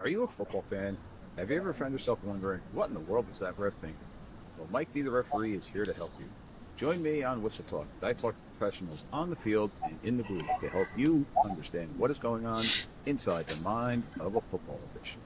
Are you a football fan? Have you ever found yourself wondering, what in the world was that ref thinking? Well, Mike D, the referee, is here to help you. Join me on Whistle Talk. I talk to professionals on the field and in the booth to help you understand what is going on inside the mind of a football official.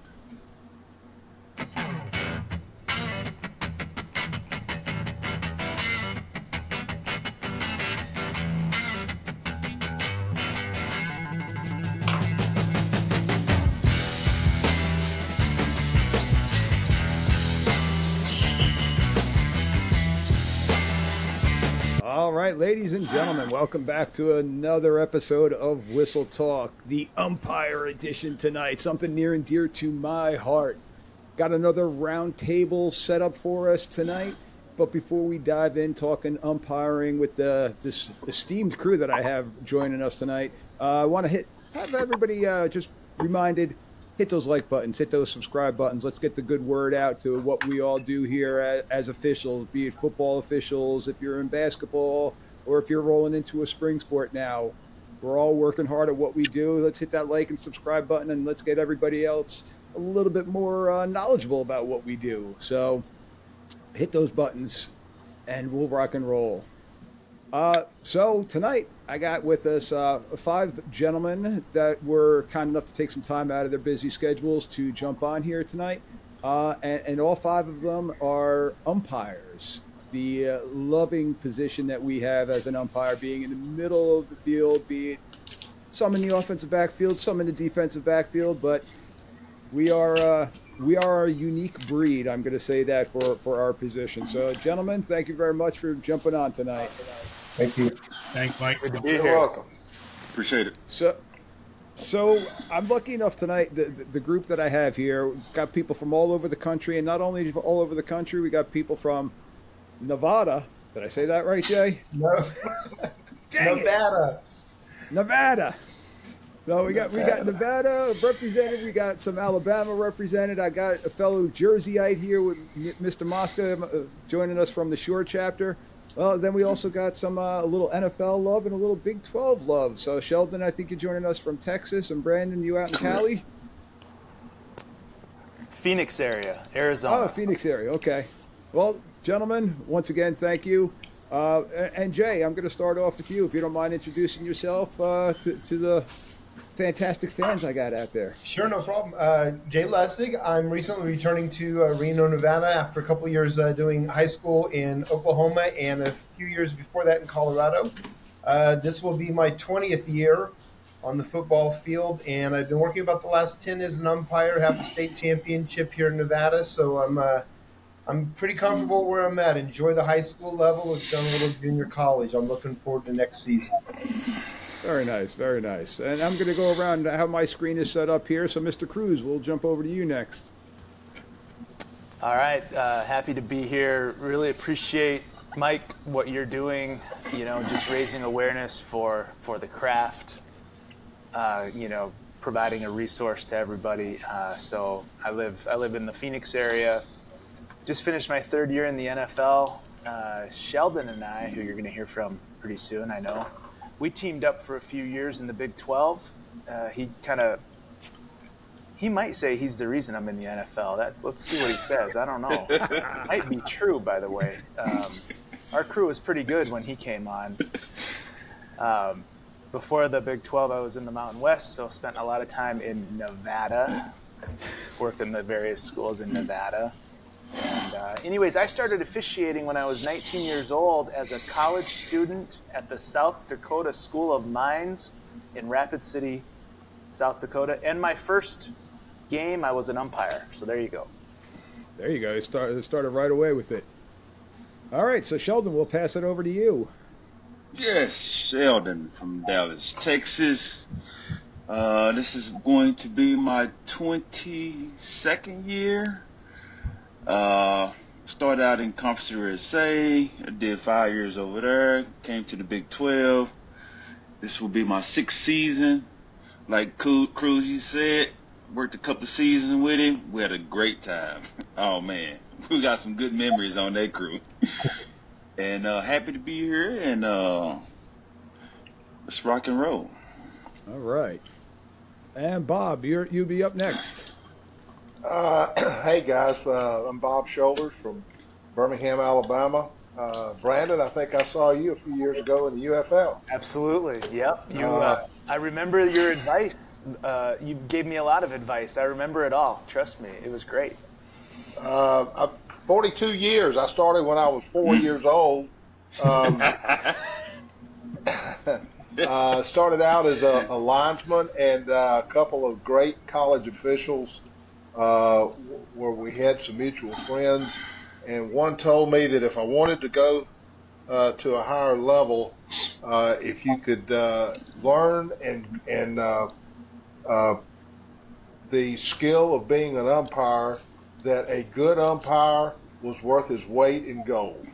All right, ladies and gentlemen, welcome back to another episode of Whistle Talk, the Umpire edition tonight. Something near and dear to my heart. Got another round table set up for us tonight. But before we dive in talking umpiring with this esteemed crew that I have joining us tonight, I want to have everybody just reminded, hit those like buttons, hit those subscribe buttons. Let's get the good word out to what we all do here as officials, be it football officials, if you're in basketball, or if you're rolling into a spring sport now. We're all working hard at what we do. Let's hit that like and subscribe button, and let's get everybody else a little bit more knowledgeable about what we do. So hit those buttons, and we'll rock and roll. So tonight I got with us 5 gentlemen that were kind enough to take some time out of their busy schedules to jump on here tonight. And all 5 of them are umpires. The loving position that we have as an umpire, being in the middle of the field, be it some in the offensive backfield, some in the defensive backfield, but we are a unique breed. I'm going to say that for our position. So, gentlemen, thank you very much for jumping on tonight. Thank you. Thanks, Mike. Good to be You're here. welcome. Appreciate it. So I'm lucky enough tonight. The group that I have here got people from all over the country, and not only all over the country, we got people from Nevada. Did I say that right, Jay? No. Dang Nevada. Nevada. No, we got Nevada represented. We got some Alabama represented. I got a fellow Jerseyite here with Mr. Mosca joining us from the Shore chapter. Well, then we also got some a little NFL love and a little Big 12 love. So, Sheldon, I think you're joining us from Texas, and Brandon, you out in Cali? Phoenix area, Arizona. Oh, Phoenix area. Okay. Well, gentlemen, once again, thank you. And Jay, I'm going to start off with you, if you don't mind introducing yourself to the fantastic fans I got out there. Sure, no problem. Jay Lessig. I'm recently returning to Reno, Nevada after a couple years doing high school in Oklahoma and a few years before that in Colorado. This will be my 20th year on the football field, and I've been working about the last 10 as an umpire, have the state championship here in Nevada, so I'm pretty comfortable where I'm at. Enjoy the high school level. I've done a little junior college. I'm looking forward to next season. Very nice, very nice. And I'm going to go around how my screen is set up here. So, Mr. Cruz, we'll jump over to you next. All right, happy to be here. Really appreciate, Mike, what you're doing. Just raising awareness for the craft. Providing a resource to everybody. So I live in the Phoenix area. Just finished my 3rd year in the NFL. Sheldon and I, who you're going to hear from pretty soon, I know. We teamed up for a few years in the Big 12. He might say he's the reason I'm in the NFL. Let's see what he says. I don't know. Might be true, by the way. Our crew was pretty good when he came on. Before the Big 12, I was in the Mountain West, so spent a lot of time in Nevada, working the various schools in Nevada. And anyways, I started officiating when I was 19 years old as a college student at the South Dakota School of Mines in Rapid City, South Dakota. And my first game, I was an umpire. So there you go. There you go. You started right away with it. All right, so Sheldon, we'll pass it over to you. Yes, Sheldon from Dallas, Texas. This is going to be my 22nd year. Started out in Conference USA. I did 5 years over there. Came to the Big 12. This will be my 6th season. Like Cruz, you said, worked a couple of seasons with him. We had a great time. Oh man, we got some good memories on that crew. And happy to be here. And let's rock and roll. All right. And Bob, you'll be up next. Hey guys, I'm Bob Shoulders from Birmingham, Alabama. Brandon, I think I saw you a few years ago in the UFL. Absolutely. Yep. Uh, I remember your advice. You gave me a lot of advice. I remember it all. Trust me, it was great. 42 years. I started when I was 4 years old. Um, Started out as a linesman and a couple of great college officials where we had some mutual friends. And one told me that if I wanted to go to a higher level, if you could learn and uh, the skill of being an umpire, that a good umpire was worth his weight in gold.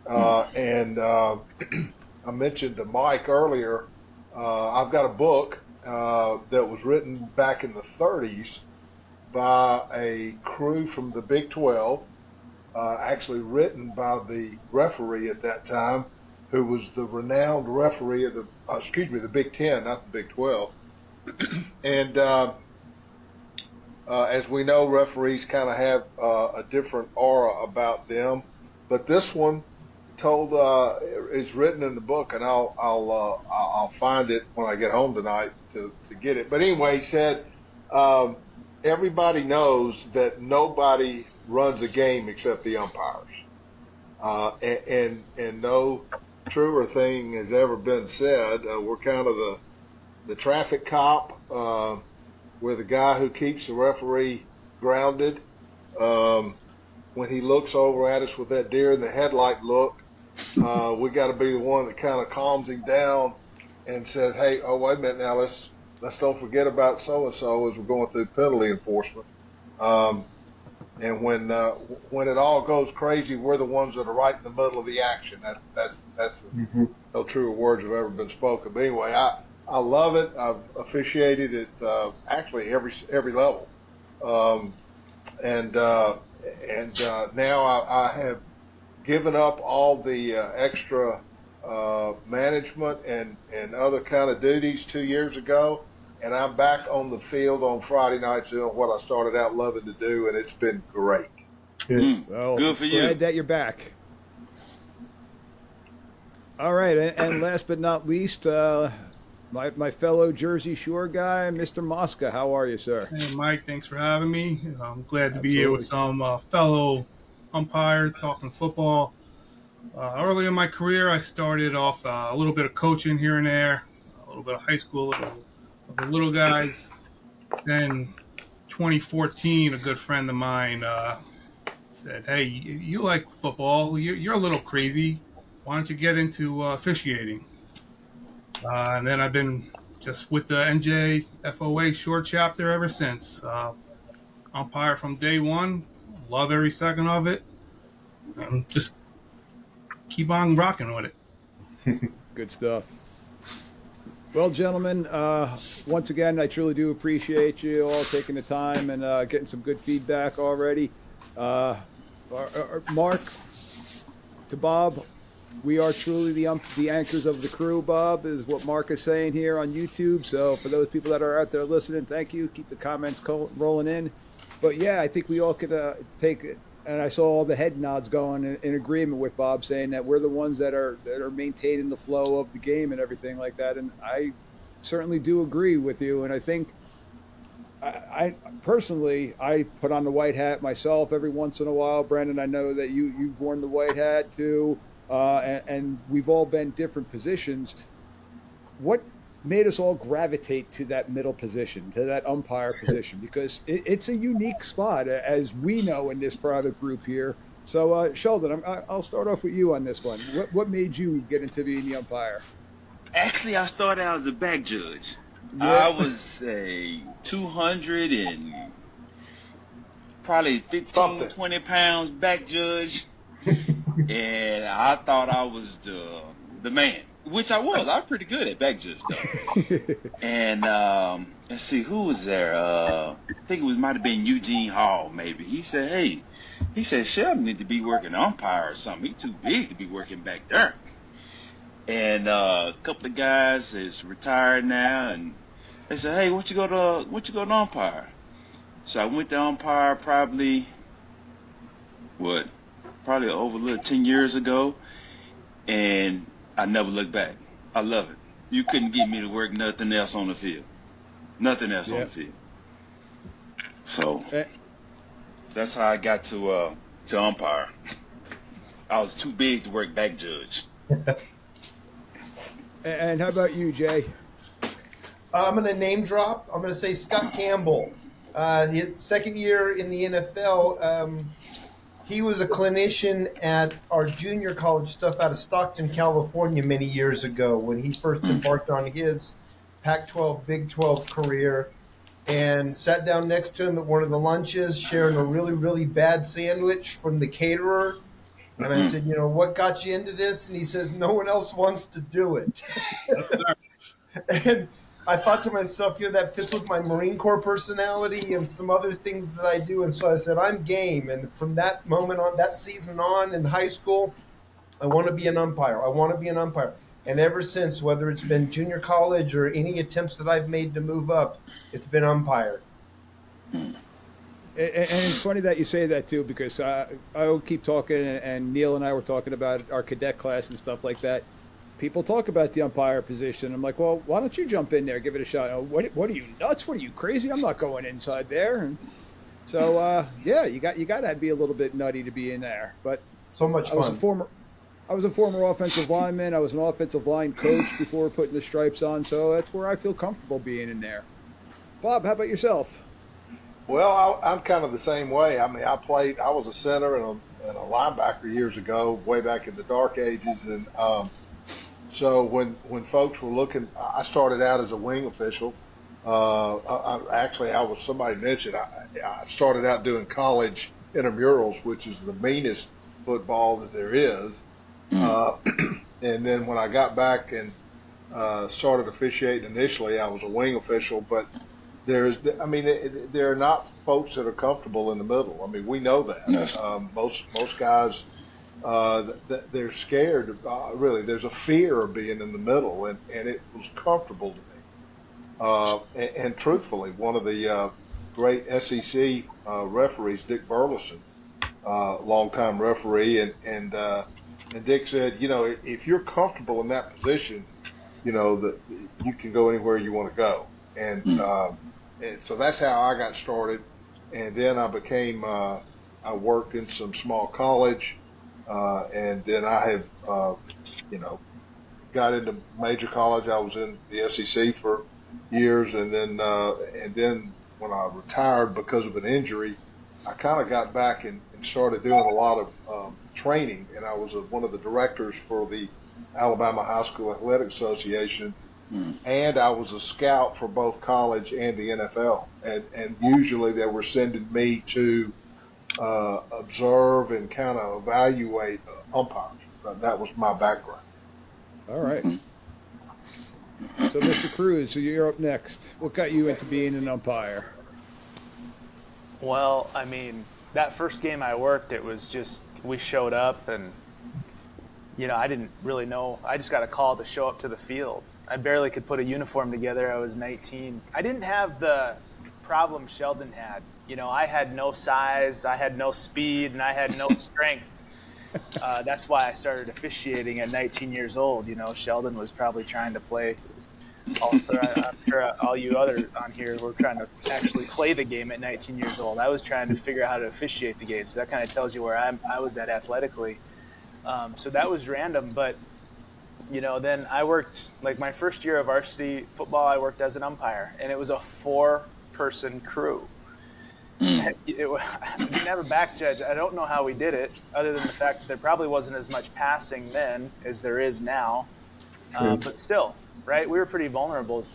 And I mentioned to Mike earlier, I've got a book that was written back in the 30s by a crew from the Big 12, actually written by the referee at that time, who was the renowned referee of the Big 10, not the Big 12. And as we know, referees kind of have a different aura about them, but this one told is written in the book, and I'll find it when I get home tonight to get it. But anyway, he said um, everybody knows that nobody runs a game except the umpires, and no truer thing has ever been said. We're kind of the traffic cop. We're the guy who keeps the referee grounded. Um, when he looks over at us with that deer in the headlight look, we got to be the one that kind of calms him down and says, "Hey, oh wait a minute now, let's don't forget about so and so as we're going through penalty enforcement." Um, and when it all goes crazy, we're the ones that are right in the middle of the action. That's no truer words have ever been spoken. But anyway, I love it. I've officiated it actually every level, um, and now I have given up all the extra management and other kind of duties 2 years ago, and I'm back on the field on Friday nights doing what I started out loving to do, and it's been great. Well, Good for glad you. that you're back. All right, and last but not least, my fellow Jersey Shore guy, Mr. Mosca. How are you, sir? Hey, Mike, thanks for having me. I'm glad to be here Absolutely. with some fellow umpires talking football. Early in my career, I started off a little bit of coaching here and there, a little bit of high school, of the little guys. Then 2014, a good friend of mine said, "Hey, you like football? You're a little crazy. Why don't you get into officiating?" And then I've been just with the NJFOA short chapter ever since. Umpire from day one, love every second of it, and just keep on rocking with it. Good stuff. Well, gentlemen, once again, I truly do appreciate you all taking the time and getting some good feedback already. Mark, to Bob, we are truly the anchors of the crew. Bob is what Mark is saying here on YouTube. So for those people that are out there listening, thank you. Keep the comments rolling in. But yeah, I think we all could take it. And I saw all the head nods going in agreement with Bob saying that we're the ones that are maintaining the flow of the game and everything like that. And I certainly do agree with you. And I think I personally, I put on the white hat myself every once in a while. Brandon, I know that you've worn the white hat too, and we've all been different positions. What made us all gravitate to that middle position, to that umpire position? Because it's a unique spot, as we know in this private group here. So, Sheldon, I'll start off with you on this one. What made you get into being the umpire? Actually, I started out as a back judge. Yeah. I was a 200 and probably 15, Something. 20 pounds back judge, and I thought I was the man, which I was. I was pretty good at back judge though. And let's see, who was there? I think it might have been Eugene Hall, maybe. He said, "Hey," he said, "Sheldon need to be working umpire or something. He's too big to be working back there." And a couple of guys is retired now, and they said, "Hey, what you go to umpire?" So I went to umpire probably over a little 10 years ago, and I never looked back. I love it. You couldn't get me to work nothing else on the field. Nothing else on the field. So that's how I got to umpire. I was too big to work back judge. And how about you, Jay? I'm going to name drop. I'm going to say Scott Campbell. His second year in the NFL, he was a clinician at our junior college stuff out of Stockton, California many years ago when he first embarked on his Pac-12, Big 12 career, and sat down next to him at one of the lunches, sharing a really, really bad sandwich from the caterer. And I said, what got you into this? And he says, no one else wants to do it. And I thought to myself, that fits with my Marine Corps personality and some other things that I do. And so I said, I'm game. And from that moment on, that season on in high school, I want to be an umpire. I want to be an umpire. And ever since, whether it's been junior college or any attempts that I've made to move up, it's been umpire. And it's funny that you say that, too, because I will keep talking, and Neil and I were talking about our cadet class and stuff like that. People talk about the umpire position. I'm like, well, why don't you jump in there, give it a shot? Oh, what are you, nuts? What are you, crazy? I'm not going inside there. And so, you got to be a little bit nutty to be in there. But so much fun. I was a former offensive lineman. I was an offensive line coach before putting the stripes on, so that's where I feel comfortable being in there. Bob, how about yourself? Well, I'm kind of the same way. I mean, I was a center and a linebacker years ago, way back in the dark ages. And so when folks were looking, I started out as a wing official. Somebody mentioned, I started out doing college intramurals, which is the meanest football that there is. And then when I got back and started officiating initially, I was a wing official, but there are not folks that are comfortable in the middle. I mean, we know that. Yes. Most guys, they're scared. Really, there's a fear of being in the middle, and it was comfortable to me. And truthfully, one of the great SEC referees, Dick Burleson, longtime referee, and Dick said, if you're comfortable in that position, that you can go anywhere you want to go. And so that's how I got started. And then I I worked in some small college, and then I have, got into major college. I was in the SEC for years, and then when I retired because of an injury, I kind of got back and started doing a lot of training. And I was one of the directors for the Alabama High School Athletic Association. And I was a scout for both college and the NFL. And usually they were sending me to observe and kind of evaluate umpires. That was my background. All right. So, Mr. Cruz, you're up next. What got you into being an umpire? Well, I mean, that first game I worked, it was just, we showed up and, I didn't really know. I just got a call to show up to the field. I barely could put a uniform together. I was 19. I didn't have the problem Sheldon had. I had no size, I had no speed, and I had no strength. That's why I started officiating at 19 years old. Sheldon was probably trying to play. I'm sure all you other on here were trying to actually play the game at 19 years old. I was trying to figure out how to officiate the game. So that kind of tells you where I was at athletically. So that was random, but then I worked, like my first year of varsity football, I worked as an umpire, and it was a 4-person crew. I didn't have a back judge. I don't know how we did it, other than the fact that there probably wasn't as much passing then as there is now. But still, right? We were pretty vulnerable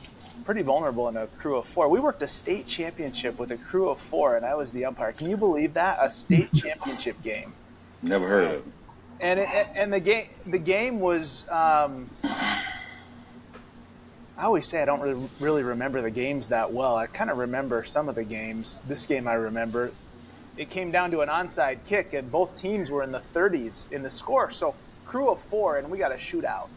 in a crew of 4. We worked a state championship with a crew of 4, and I was the umpire. Can you believe that? A state championship game. Never heard of it. And the game was. I always say I don't really remember the games that well. I kind of remember some of the games. This game I remember. It came down to an onside kick, and both teams were in the 30s in the score. So crew of 4, and we got a shootout.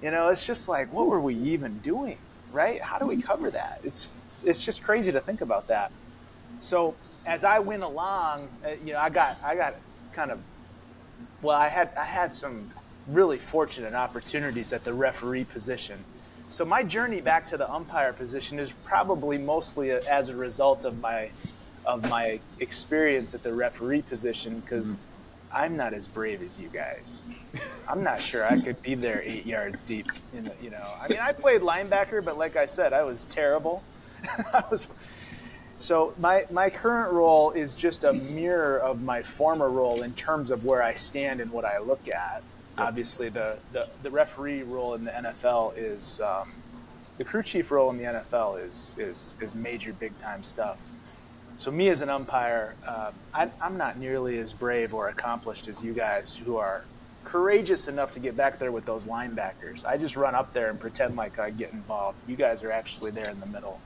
It's just like, what were we even doing, right? How do we cover that? It's just crazy to think about that. So as I went along, I got kind of, well, I had some really fortunate opportunities at the referee position. So my journey back to the umpire position is probably mostly as a result of my experience at the referee position, because I'm not as brave as you guys. I'm not sure I could be there 8 yards deep. I mean, I played linebacker, but like I said, I was terrible. So my current role is just a mirror of my former role in terms of where I stand and what I look at. Obviously, the referee role in the NFL is the crew chief role in the NFL is major, big time stuff. So me as an umpire, I'm not nearly as brave or accomplished as you guys who are courageous enough to get back there with those linebackers. I just run up there and pretend like I get involved. You guys are actually there in the middle.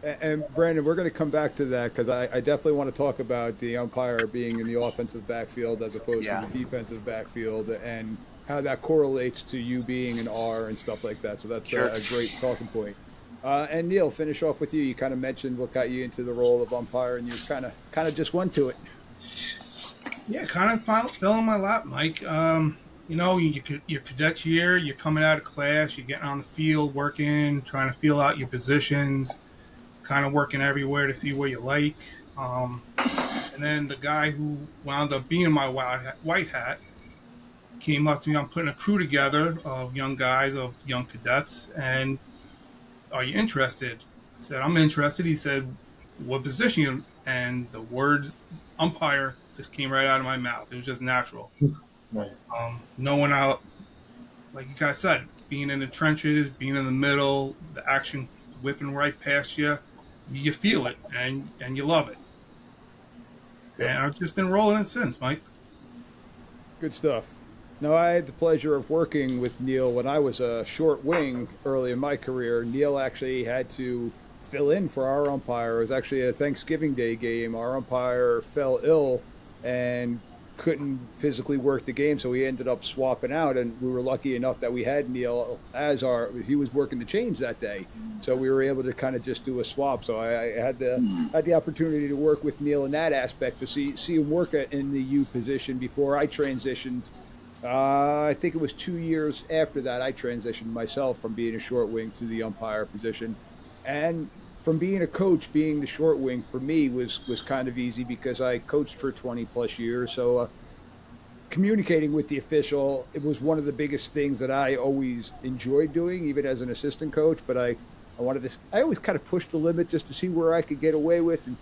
And Brandon, we're going to come back to that because I definitely want to talk about the umpire being in the offensive backfield as opposed to the defensive backfield and how that correlates to you being an R and stuff like that. So that's a great talking point. And Neil, finish off with you. You kind of mentioned what got you into the role of umpire, and you kind of just went to it. Yeah, kind of fell in my lap, Mike. Your cadets year, you're coming out of class, you're getting on the field, working, trying to feel out your positions, kind of working everywhere to see where you like. And then the guy who wound up being my white hat came up to me. I'm putting a crew together of young guys, of young cadets, and are you interested? I said, I'm interested. He said, what position? And the words umpire just came right out of my mouth. It was just natural. Nice. Knowing how, like you guys said, being in the trenches, being in the middle, the action whipping right past you, you feel it and you love it. Yep. And I've just been rolling it since, Mike. Good stuff. Now, I had the pleasure of working with Neil when I was a short wing early in my career. Neil actually had to fill in for our umpire. It was actually a Thanksgiving Day game. Our umpire fell ill and couldn't physically work the game, so we ended up swapping out, and we were lucky enough that we had Neil as he was working the chains that day, so we were able to kind of just do a swap. So I had the opportunity to work with Neil in that aspect, to see him work in the U position before I transitioned. I think it was 2 years after that I transitioned myself from being a short wing to the umpire position. And from being a coach, being the short wing for me was kind of easy because I coached for 20 plus years. So communicating with the official, it was one of the biggest things that I always enjoyed doing, even as an assistant coach. But I always kind of pushed the limit just to see where I could get away with. And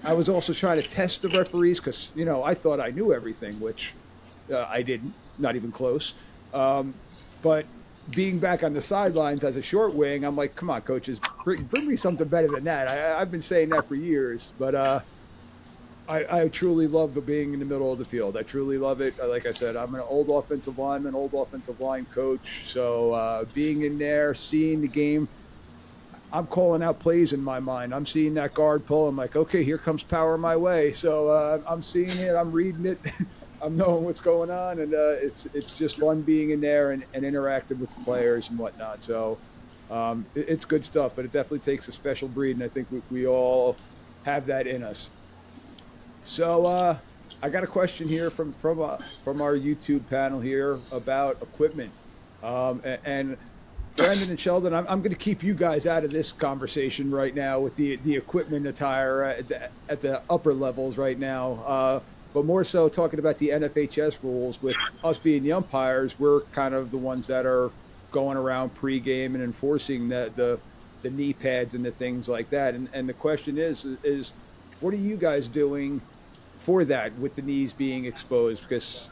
I was also trying to test the referees because, I thought I knew everything, which I didn't, not even close. But being back on the sidelines as a short wing, I'm like, come on, coaches, bring me something better than that. I've been saying that for years, but I truly love being in the middle of the field. I truly love it. Like I said, I'm an old offensive lineman, old offensive line coach. So being in there, seeing the game, I'm calling out plays in my mind. I'm seeing that guard pull. I'm like, okay, here comes power my way. So I'm seeing it. I'm reading it. I'm knowing what's going on, and it's just fun being in there and interacting with the players and whatnot. So it's good stuff, but it definitely takes a special breed, and I think we all have that in us. So I got a question here from our YouTube panel here about equipment, and Brandon and Sheldon, I'm going to keep you guys out of this conversation right now with the equipment attire at the upper levels right now. But more so talking about the NFHS rules. With us being the umpires, we're kind of the ones that are going around pregame and enforcing the knee pads and the things like that. And the question is what are you guys doing for that with the knees being exposed? Because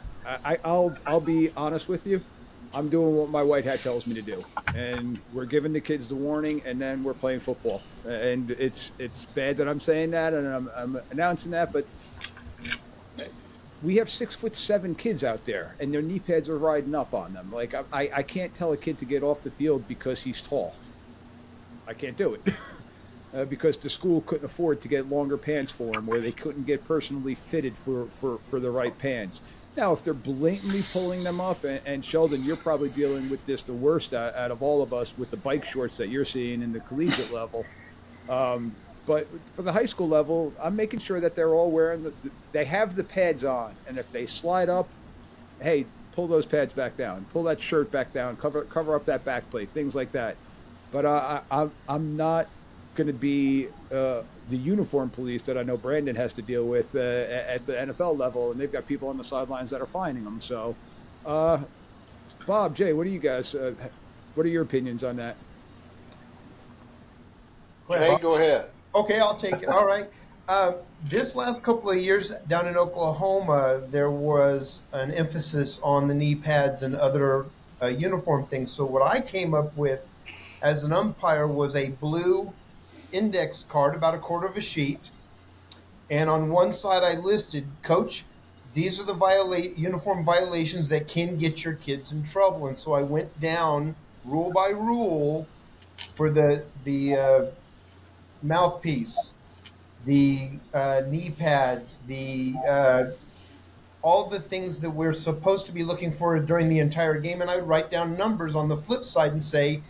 I'll be honest with you, I'm doing what my white hat tells me to do, and we're giving the kids the warning, and then we're playing football. And it's bad that I'm saying that and I'm announcing that, but we have 6'7" kids out there, and their knee pads are riding up on them. Like I can't tell a kid to get off the field because he's tall. I can't do it because the school couldn't afford to get longer pants for him, or they couldn't get personally fitted for the right pants. Now, if they're blatantly pulling them up, and Sheldon, you're probably dealing with this the worst out of all of us with the bike shorts that you're seeing in the collegiate level. But for the high school level, I'm making sure that they're all wearing they have the pads on, and if they slide up, hey, pull those pads back down, pull that shirt back down, cover up that back plate, things like that. But I'm not going to be the uniform police that I know Brandon has to deal with at the NFL level, and they've got people on the sidelines that are fining them. So, Bob, Jay, what do you guys? What are your opinions on that? Jay, go ahead. Okay, I'll take it. All right. This last couple of years down in Oklahoma, there was an emphasis on the knee pads and other uniform things. So what I came up with as an umpire was a blue index card, about a quarter of a sheet. And on one side I listed, Coach, these are the uniform violations that can get your kids in trouble. And so I went down rule by rule for the mouthpiece, the knee pads, the all the things that we're supposed to be looking for during the entire game. And I would write down numbers on the flip side and say,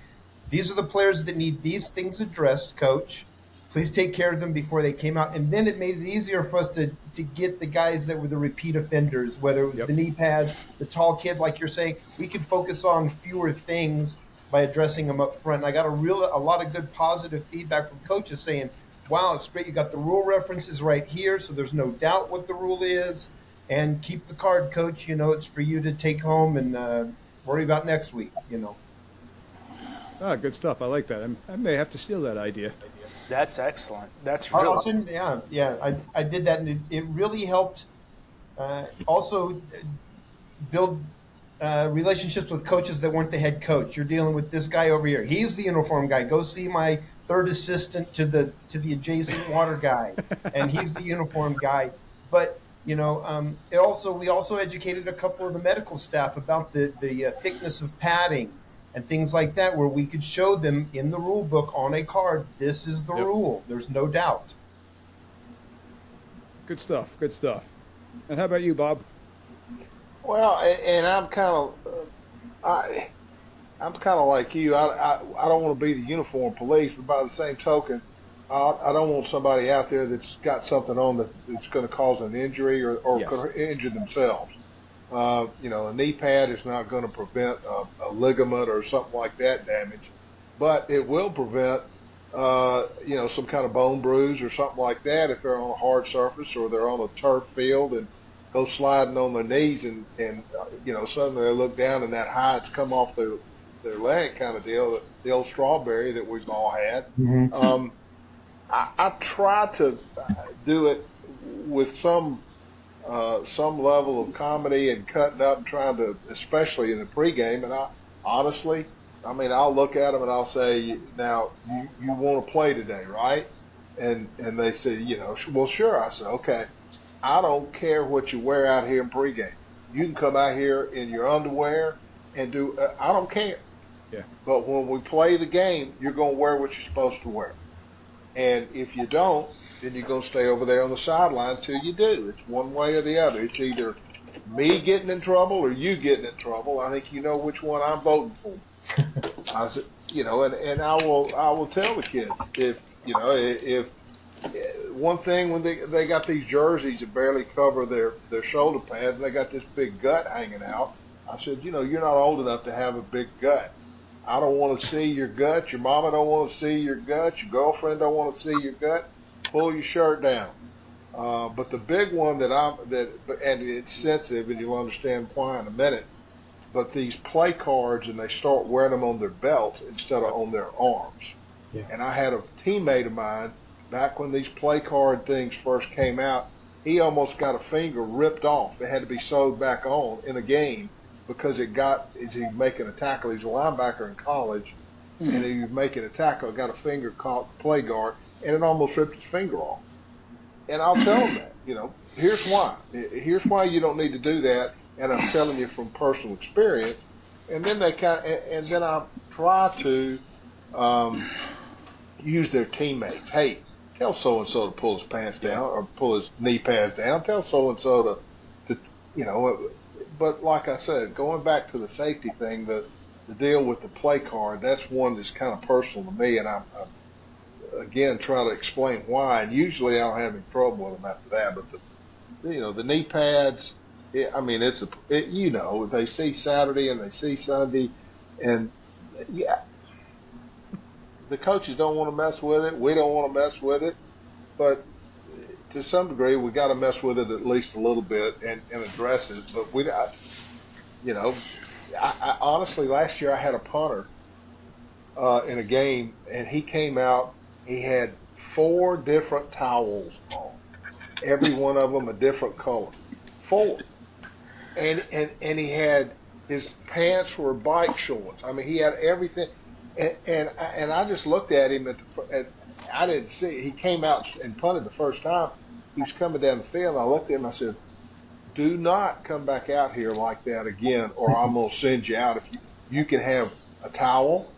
these are the players that need these things addressed, Coach. Please take care of them before they came out. And then it made it easier for us to get the guys that were the repeat offenders, whether it was the knee pads, the tall kid, like you're saying. We could focus on fewer things by addressing them up front. And I got a lot of good positive feedback from coaches saying, wow, it's great. You got the rule references right here, so there's no doubt what the rule is. And keep the card, Coach. It's for you to take home and worry about next week, Ah, good stuff. I like that. I may have to steal that idea. That's excellent. That's really I did that, and it really helped also build relationships with coaches that weren't the head coach. You're dealing with this guy over here. He's the uniform guy. Go see my third assistant to the adjacent water guy, and he's the uniform guy. But we also educated a couple of the medical staff about the thickness of padding and things like that, where we could show them in the rule book on a card, this is the rule. There's no doubt. Good stuff. Good stuff. And how about you, Bob? Well, and I'm kind of like you. I don't want to be the uniform police, but by the same token, I don't want somebody out there that's got something on that's going to cause an injury or could injure themselves. A knee pad is not going to prevent a ligament or something like that damage, but it will prevent, some kind of bone bruise or something like that if they're on a hard surface or they're on a turf field and go sliding on their knees and suddenly they look down and that hide's come off their leg kind of deal, the old strawberry that we've all had. Mm-hmm. I try to do it with some level of comedy and cutting up and trying to, especially in the pregame. And I'll look at them and I'll say, now you want to play today, right? And they say, well, sure. I said, okay, I don't care what you wear out here in pregame. You can come out here in your underwear and I don't care. Yeah. But when we play the game, you're going to wear what you're supposed to wear. And if you don't, then you're going to stay over there on the sideline until you do. It's one way or the other. It's either me getting in trouble or you getting in trouble. I think you know which one I'm voting for. I said, and I will tell the kids if one thing when they got these jerseys that barely cover their shoulder pads and they got this big gut hanging out. I said, you're not old enough to have a big gut. I don't want to see your gut. Your mama don't want to see your gut. Your girlfriend don't want to see your gut. Pull your shirt down. But the big one and it's sensitive, and you'll understand why in a minute. But these play cards, and they start wearing them on their belts instead of on their arms. Yeah. And I had a teammate of mine back when these play card things first came out. He almost got a finger ripped off. It had to be sewed back on in a game. Because as he was making a tackle, he's a linebacker in college, and he was making a tackle, got a finger caught play guard, and it almost ripped his finger off. And I'll tell him that, here's why. Here's why you don't need to do that, and I'm telling you from personal experience. And then then I try to use their teammates. Hey, tell so and so to pull his pants down or pull his knee pads down. Tell so and so to. But like I said, going back to the safety thing, the deal with the play card, that's one that's kind of personal to me, and again try to explain why. And usually I don't have any trouble with them after that. But the knee pads. I mean, they see Saturday and they see Sunday, and yeah, the coaches don't want to mess with it. We don't want to mess with it, but to some degree, we got to mess with it at least a little bit and address it. But we, I honestly, last year I had a punter in a game, and he came out. He had 4 different towels on, every one of them a different color. 4, and he had his pants were bike shorts. I mean, he had everything, and I just looked at him I didn't see. He came out and punted the first time. He was coming down the field. I looked at him. I said, "Do not come back out here like that again, or I'm going to send you out. If you can have a towel,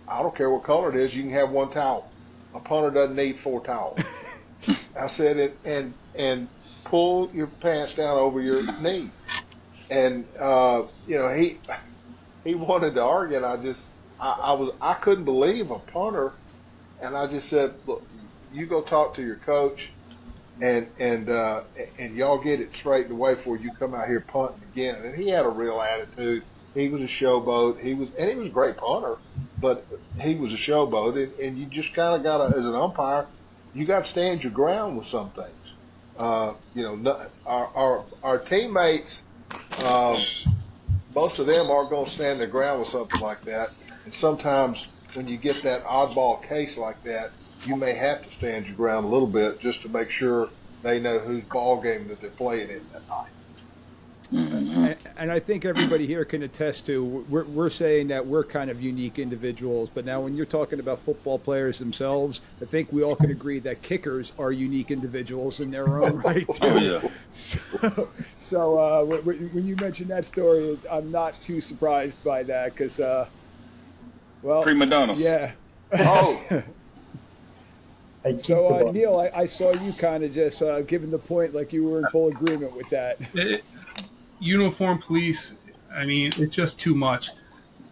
I don't care what color it is. You can have 1 towel. A punter doesn't need 4 towels." I said it, and pull your pants down over your knees. And he wanted to argue, and I couldn't believe a punter. And I just said, "Look, you go talk to your coach, and y'all get it straightened away before you come out here punting again." And he had a real attitude. He was a showboat. He was a great punter, but he was a showboat. And you just kind of got to, as an umpire, you got to stand your ground with some things. Our teammates, most of them aren't going to stand their ground with something like that. And sometimes when you get that oddball case like that, you may have to stand your ground a little bit just to make sure they know whose ball game that they're playing in that night. And I think everybody here can attest to, we're saying that we're kind of unique individuals, but now when you're talking about football players themselves, I think we all can agree that kickers are unique individuals in their own right too. Oh, yeah. So when you mentioned that story, I'm not too surprised by that because, prima donnas. Yeah. Oh. So, Neil, I saw you kind of just giving the point like you were in full agreement with that. Uniform police, I mean, it's just too much.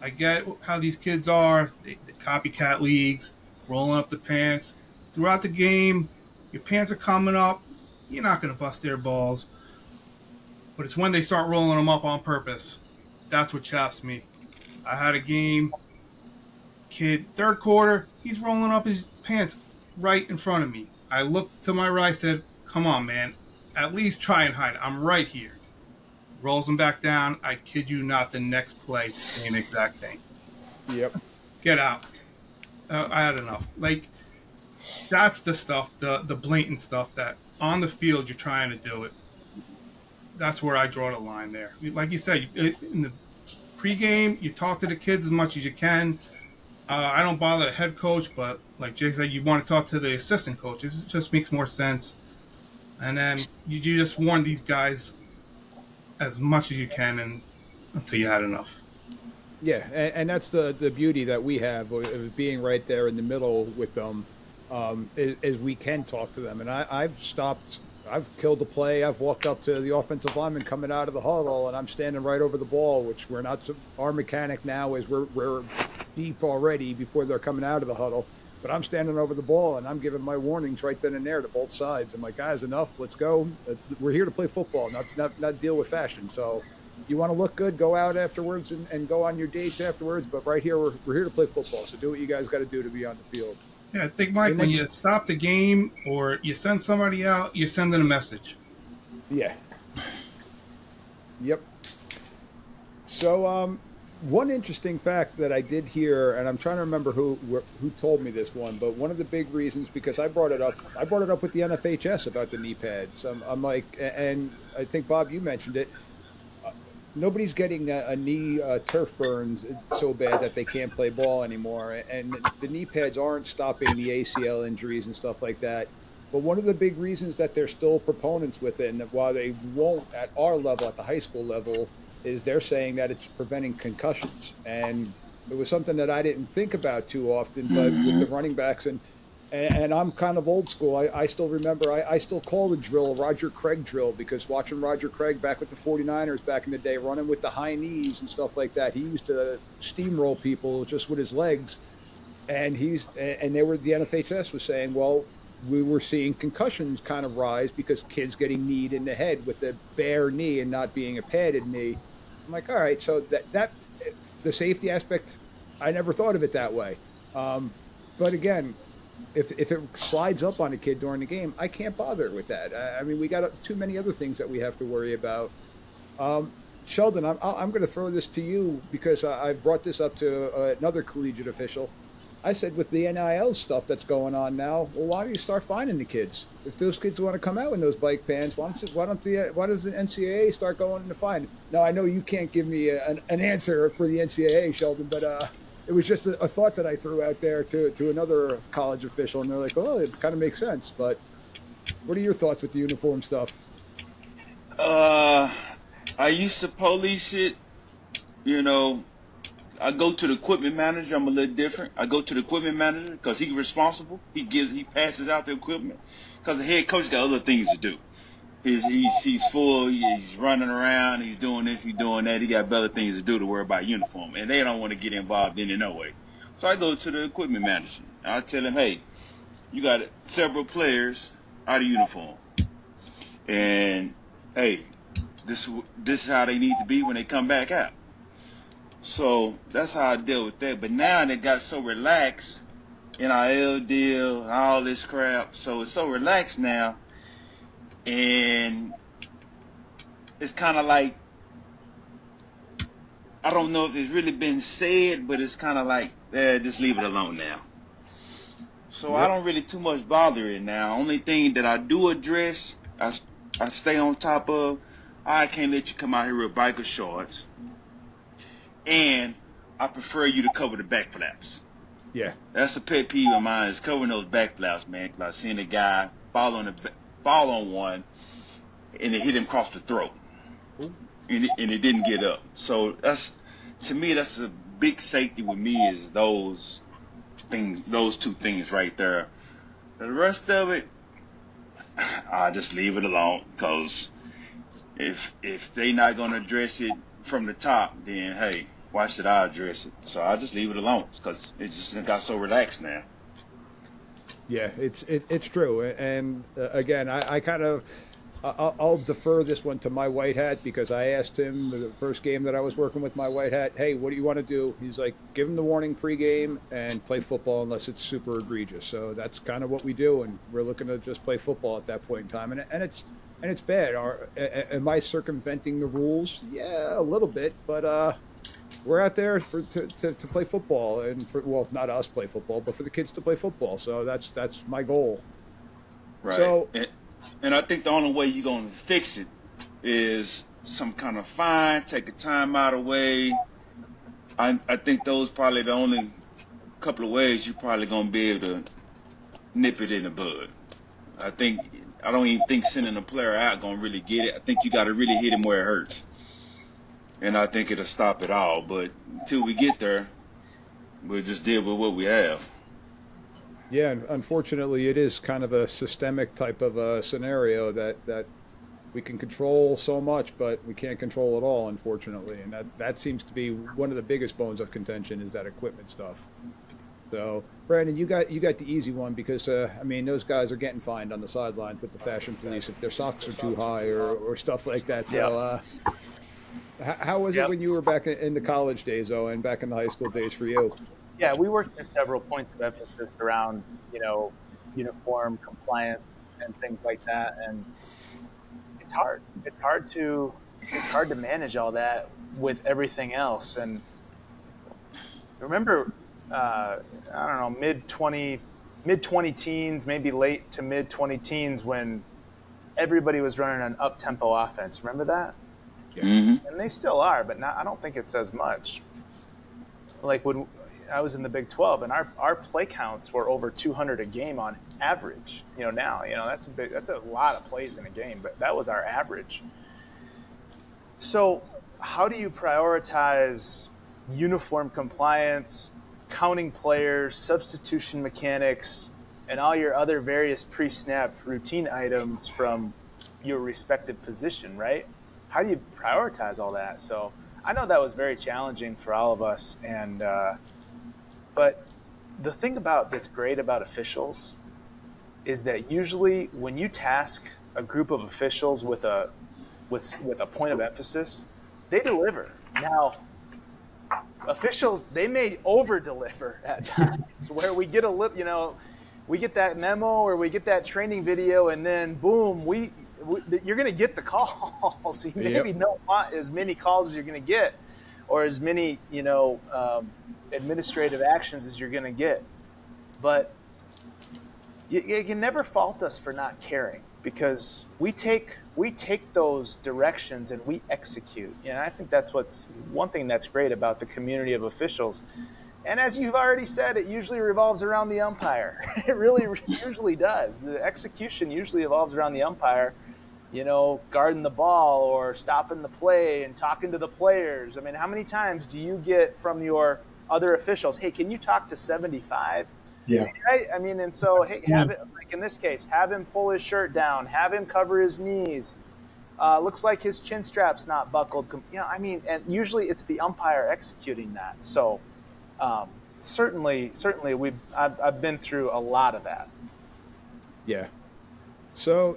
I get how these kids are, the copycat leagues, rolling up the pants. Throughout the game, your pants are coming up, you're not going to bust their balls. But it's when they start rolling them up on purpose. That's what chaps me. I had a game, kid, 3rd quarter, he's rolling up his pants right in front of me. I looked to my right, said, "Come on, man, at least try and hide. I'm right here." Rolls them back down. I kid you not, the next play, same exact thing. Yep. Get out. I had enough. Like, that's the stuff, the blatant stuff that on the field you're trying to do it. That's where I draw the line there. Like you said, in the pregame, you talk to the kids as much as you can. I don't bother the head coach, but like Jay said, you want to talk to the assistant coaches. It just makes more sense. And then you just warn these guys as much as you can until you had enough. Yeah, and that's the beauty that we have of being right there in the middle with them, is we can talk to them. And I've killed the play. I've walked up to the offensive lineman coming out of the huddle, and I'm standing right over the ball, which we're not. Our mechanic now is we're deep already before they're coming out of the huddle. But I'm standing over the ball, and I'm giving my warnings right then and there to both sides. I'm like, guys, enough. Let's go. We're here to play football, not deal with fashion. So you want to look good, go out afterwards and go on your dates afterwards. But right here, we're here to play football. So do what you guys got to do to be on the field. Yeah, I think, Mike, when you stop the game or you send somebody out, you're sending a message. Yeah. Yep. So, one interesting fact that I did hear, and I'm trying to remember who told me this one, but one of the big reasons, because I brought it up with the NFHS about the knee pads. I'm like, and I think, Bob, you mentioned it, nobody's getting a knee turf burns so bad that they can't play ball anymore, and the knee pads aren't stopping the ACL injuries and stuff like that. But one of the big reasons that they're still proponents with it, and while they won't at our level, at the high school level, is they're saying that it's preventing concussions. And it was something that I didn't think about too often, but with the running backs, and I'm kind of old school. I still remember, I still call the drill Roger Craig drill, because watching Roger Craig back with the 49ers back in the day, running with the high knees and stuff like that, he used to steamroll people just with his legs. and the NFHS was saying, well, we were seeing concussions kind of rise because kids getting kneed in the head with a bare knee and not being a padded knee. I'm like, all right, so that the safety aspect, I never thought of it that way. But again, if it slides up on a kid during the game, I can't bother with that. I mean, we got too many other things that we have to worry about. Sheldon, I'm going to throw this to you because I brought this up to another collegiate official. I said, with the NIL stuff that's going on now, well, why don't you start finding the kids? If those kids want to come out in those bike pants, why does the NCAA start going to fine? Now, I know you can't give me an answer for the NCAA, Sheldon, but it was just a thought that I threw out there to another college official, and they're like, oh, it kind of makes sense. But what are your thoughts with the uniform stuff? I used to police it, you know. I go to the equipment manager. I'm a little different. I go to the equipment manager because he's responsible. He passes out the equipment because the head coach got other things to do. He's full. He's running around. He's doing this. He's doing that. He got better things to do to worry about uniform, and they don't want to get involved in it no way. So I go to the equipment manager. I tell him, hey, you got several players out of uniform, and hey, this is how they need to be when they come back out. So that's how I deal with that. But now they got so relaxed, NIL deal, and all this crap. So it's so relaxed now. And it's kind of like, I don't know if it's really been said, but it's kind of like, just leave it alone now. So I don't really too much bother it now. Only thing that I do address, I stay on top of, I can't let you come out here with biker shorts. And I prefer you to cover the back flaps. Yeah. That's a pet peeve of mine, is covering those back flaps, man. Because I seen a guy fall on one, and it hit him across the throat. And it didn't get up. So to me, that's a big safety with me, is those two things right there. The rest of it, I just leave it alone, because if they not going to address it from the top, then hey, why should I address it? So I just leave it alone, because it just got so relaxed now. Yeah, it's true. And again, I'll defer this one to my white hat, because I asked him the first game that I was working with my white hat, hey, what do you want to do? He's like, give him the warning pregame and play football unless it's super egregious. So that's kind of what we do, and we're looking to just play football at that point in time. And it's bad. Am I circumventing the rules? Yeah, a little bit, but we're out there to play football, and not us play football, but for the kids to play football. So that's my goal. Right. So, and I think the only way you're going to fix it is some kind of fine, take a timeout away. I think those probably the only couple of ways you're probably going to be able to nip it in the bud. I don't even think sending a player out going to really get it. I think you got to really hit him where it hurts. And I think it'll stop it all. But until we get there, we'll just deal with what we have. Yeah, unfortunately, it is kind of a systemic type of a scenario that we can control so much, but we can't control it all, unfortunately. And that seems to be one of the biggest bones of contention, is that equipment stuff. So, Brandon, you got the easy one, because those guys are getting fined on the sidelines with the fashion police if their socks are too high or stuff like that. So, how was it when you were back in the college days, though, and back in the high school days for you? Yeah, we worked in several points of emphasis around, uniform compliance and things like that, and it's hard. It's hard to manage all that with everything else. And remember, I don't know, mid 20 teens, maybe late to mid 20 teens, when everybody was running an up tempo offense. Remember that? Yeah. Mm-hmm. And they still are, but I don't think it's as much. Like when I was in the Big 12, and our play counts were over 200 a game on average. Now, that's a lot of plays in a game, but that was our average. So how do you prioritize uniform compliance, counting players, substitution mechanics, and all your other various pre-snap routine items from your respective position, right? How do you prioritize all that? So I know that was very challenging for all of us, and but the thing that's great about officials is that usually when you task a group of officials with a point of emphasis, they deliver. Now, officials, they may over deliver at times where we get a little, we get that memo or we get that training video, and then boom, you're going to get the calls. You maybe don't want as many calls as you're going to get, or as many administrative actions as you're going to get. But you can never fault us for not caring, because we take those directions and we execute. And I think that's one thing that's great about the community of officials. And as you've already said, it usually revolves around the umpire. It really usually does. The execution usually revolves around the umpire, guarding the ball or stopping the play and talking to the players. I mean, how many times do you get from your other officials, hey, can you talk to 75? Yeah. Right? I mean, and so, hey, have it, like in this case, have him pull his shirt down, have him cover his knees. Looks like his chin strap's not buckled. I mean, and usually it's the umpire executing that. So certainly I've been through a lot of that. Yeah. So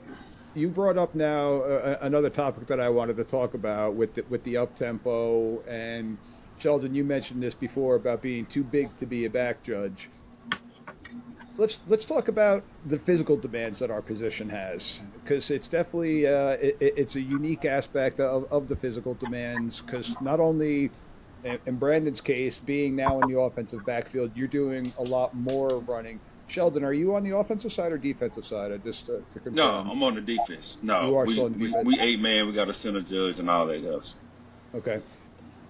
you brought up now another topic that I wanted to talk about with the up tempo, and Sheldon, you mentioned this before about being too big to be a back judge. Let's talk about the physical demands that our position has, because it's definitely it's a unique aspect of the physical demands, because not only in Brandon's case, being now in the offensive backfield, you're doing a lot more running. Sheldon, are you on the offensive side or defensive side? Just to confirm. No, I'm on the defense. No, you are still on the defense. We 8-man. We got a center judge and all that else. Okay,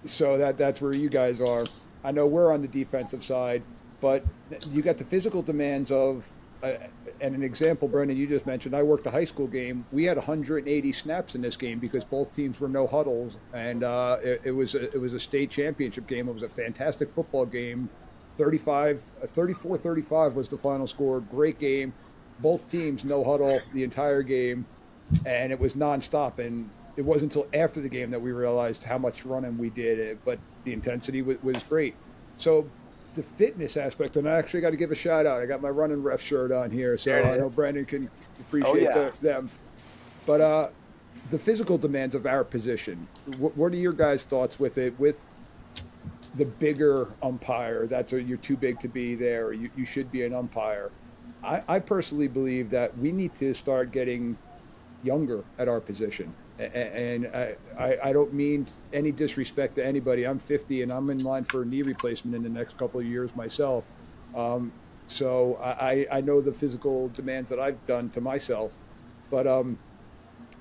so that's where you guys are. I know we're on the defensive side, but you got the physical demands of, and an example, Brendan, you just mentioned, I worked a high school game. We had 180 snaps in this game because both teams were no huddles, and it was a state championship game. It was a fantastic football game. 34-35 was the final score. Great game. Both teams no huddle the entire game, and it was nonstop. And it wasn't until after the game that we realized how much running we did, but the intensity was great. So the fitness aspect, and I actually got to give a shout out. I got my running ref shirt on here, so I know Brandon can appreciate them. But the physical demands of our position, what are your guys' thoughts with it? With the bigger umpire, you're too big to be there, or you should be an umpire. I personally believe that we need to start getting younger at our position. And I don't mean any disrespect to anybody. I'm 50 and I'm in line for a knee replacement in the next couple of years myself. So I know the physical demands that I've done to myself, but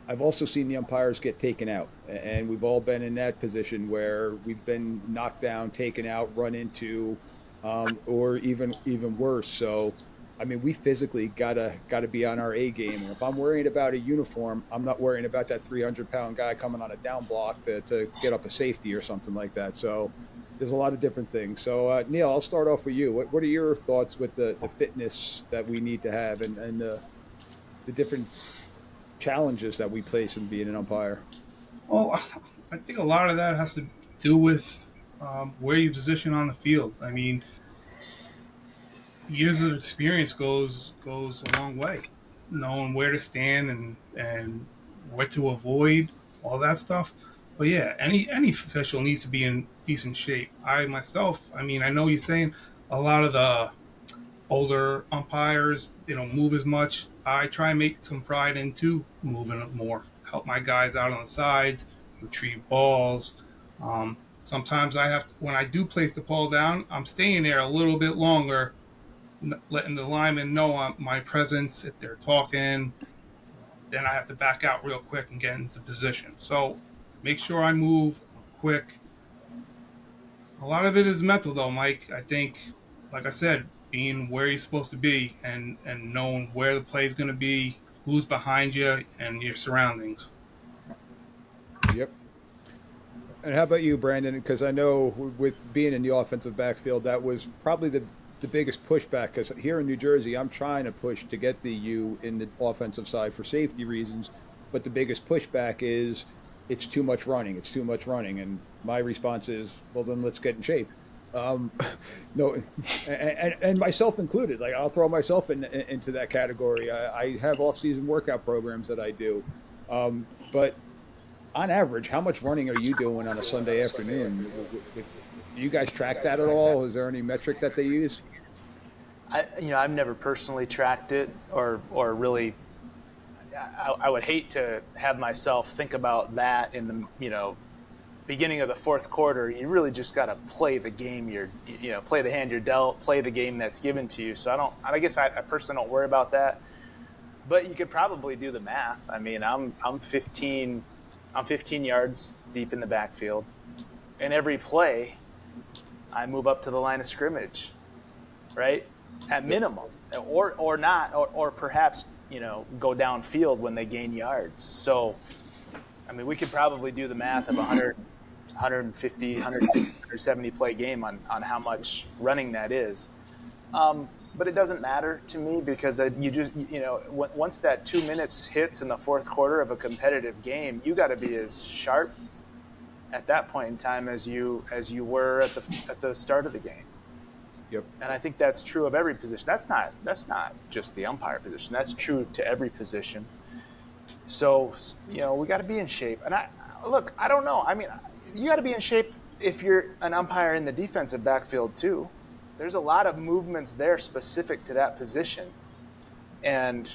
I've also seen the umpires get taken out, and we've all been in that position where we've been knocked down, taken out, run into, or even worse. So, I mean, we physically gotta be on our A game. And if I'm worrying about a uniform, I'm not worrying about that 300-pound guy coming on a down block to get up a safety or something like that. So, there's a lot of different things. So, Neil, I'll start off with you. What are your thoughts with the fitness that we need to have and the different challenges that we place in being an umpire? Well, I think a lot of that has to do with where you position on the field. I mean, years of experience goes a long way, knowing where to stand and what to avoid, all that stuff. But yeah, any official needs to be in decent shape. I myself, I mean, I know you're saying a lot of the older umpires, they don't move as much. I try and make some pride into moving more, help my guys out on the sides, retrieve balls. Sometimes I have to, when I do place the ball down, I'm staying there a little bit longer, letting the linemen know my presence. If they're talking, then I have to back out real quick and get into position. So make sure I move quick. A lot of it is mental though, Mike. I think, like I said, being where you're supposed to be and knowing where the play is going to be, who's behind you, and your surroundings. Yep. And how about you, Brandon? Because I know with being in the offensive backfield, that was probably the biggest pushback. Because here in New Jersey, I'm trying to push to get the U in the offensive side for safety reasons. But the biggest pushback is it's too much running. It's too much running. And my response is, well, then let's get in shape. No, and myself included. Like I'll throw myself into that category. I have off-season workout programs that I do, but on average, how much running are you doing on a Sunday afternoon? Do you guys track that at all? Is there any metric that they use? I've never personally tracked it or really. I would hate to have myself think about that in the beginning of the fourth quarter. You really just got to play the game play the hand you're dealt, play the game that's given to you. So I guess I personally don't worry about that. But you could probably do the math. I mean, I'm 15 yards deep in the backfield, and every play I move up to the line of scrimmage, right? At minimum, or not, or perhaps go downfield when they gain yards. So, I mean, we could probably do the math of 100, 150, 160, 170 play game on how much running that is. But it doesn't matter to me because once that 2 minutes hits in the fourth quarter of a competitive game, you got to be as sharp at that point in time as you were at the start of the game. Yep. And I think that's true of every position. That's not just the umpire position. That's true to every position. So, we got to be in shape. And I don't know. I mean, you got to be in shape if you're an umpire in the defensive backfield too. There's a lot of movements there specific to that position. And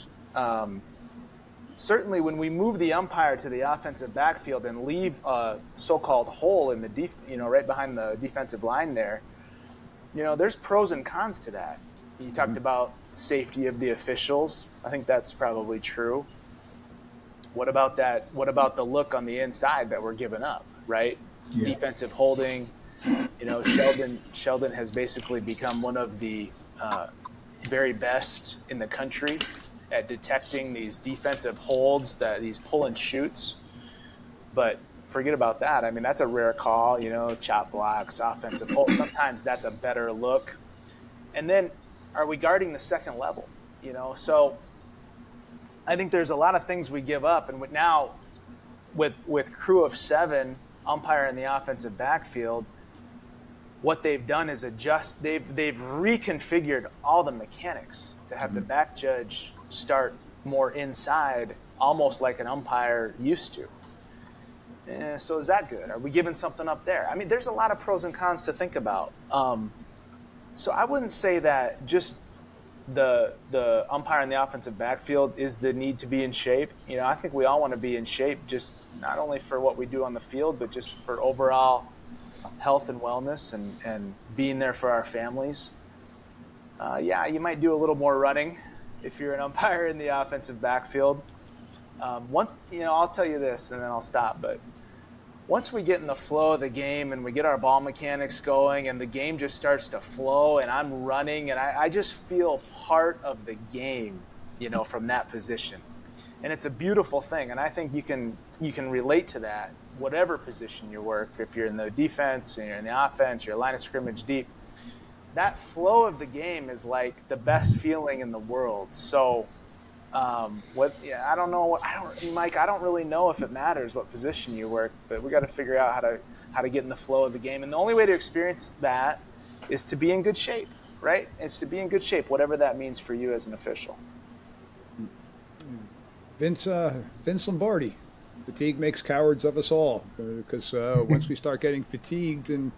certainly when we move the umpire to the offensive backfield and leave a so-called hole in the right behind the defensive line there, there's pros and cons to that. You talked about safety of the officials. I think that's probably true. What about that? What about the look on the inside that we're giving up, right? Yeah. Defensive holding. Sheldon has basically become one of the very best in the country at detecting these defensive holds, these pull and shoots. But forget about that. I mean, that's a rare call, chop blocks, offensive hold. Sometimes that's a better look. And then are we guarding the second level? So I think there's a lot of things we give up. And now with crew of 7, umpire in the offensive backfield, what they've done is they've reconfigured all the mechanics to have the back judge start more inside, almost like an umpire used to. So is that good? Are we giving something up there? I mean, there's a lot of pros and cons to think about. So I wouldn't say that just the umpire in the offensive backfield is the need to be in shape. I think we all want to be in shape, just not only for what we do on the field, but just for overall health and wellness and being there for our families. You might do a little more running if you're an umpire in the offensive backfield. I'll tell you this and then I'll stop, but once we get in the flow of the game and we get our ball mechanics going and the game just starts to flow and I'm running and I just feel part of the game, from that position. And it's a beautiful thing. And I think you can relate to that, whatever position you work. If you're in the defense, and you're in the offense, you're line of scrimmage deep, that flow of the game is like the best feeling in the world. So, I don't know. Mike, I don't really know if it matters what position you work, but we got to figure out how to get in the flow of the game. And the only way to experience that is to be in good shape, right? It's to be in good shape, whatever that means for you as an official. Vince Lombardi, fatigue makes cowards of us all, because once we start getting fatigued, and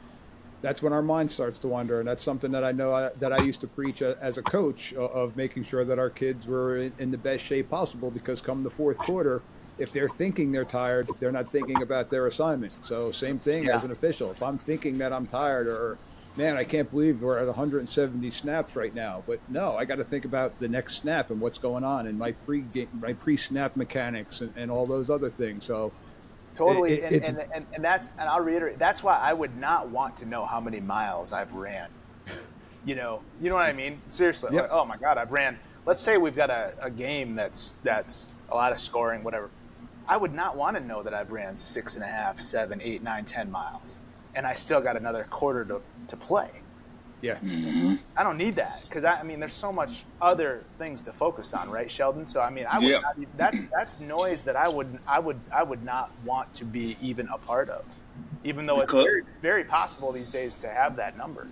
that's when our mind starts to wander. And that's something that I know that I used to preach as a coach, of making sure that our kids were in the best shape possible, because come the fourth quarter, if they're thinking they're tired, they're not thinking about their assignment. So same thing as an official. If I'm thinking that I'm tired, or man, I can't believe we're at 170 snaps right now, but no, I got to think about the next snap and what's going on and my pre-snap mechanics and all those other things. So totally, and I'll reiterate, that's why I would not want to know how many miles I've ran. You know what I mean? Seriously, Yep. Like, oh my God, I've ran. Let's say we've got a game that's a lot of scoring, whatever. I would not want to know that I've ran 6.5, 7, 8, 9, 10 miles, and I still got another quarter to play. Yeah, Mm-hmm. I don't need that, because there's so much other things to focus on, right, Sheldon? So I would not, that's noise that I would not want to be even a part of. even though it's Because very, very possible these days to have that number.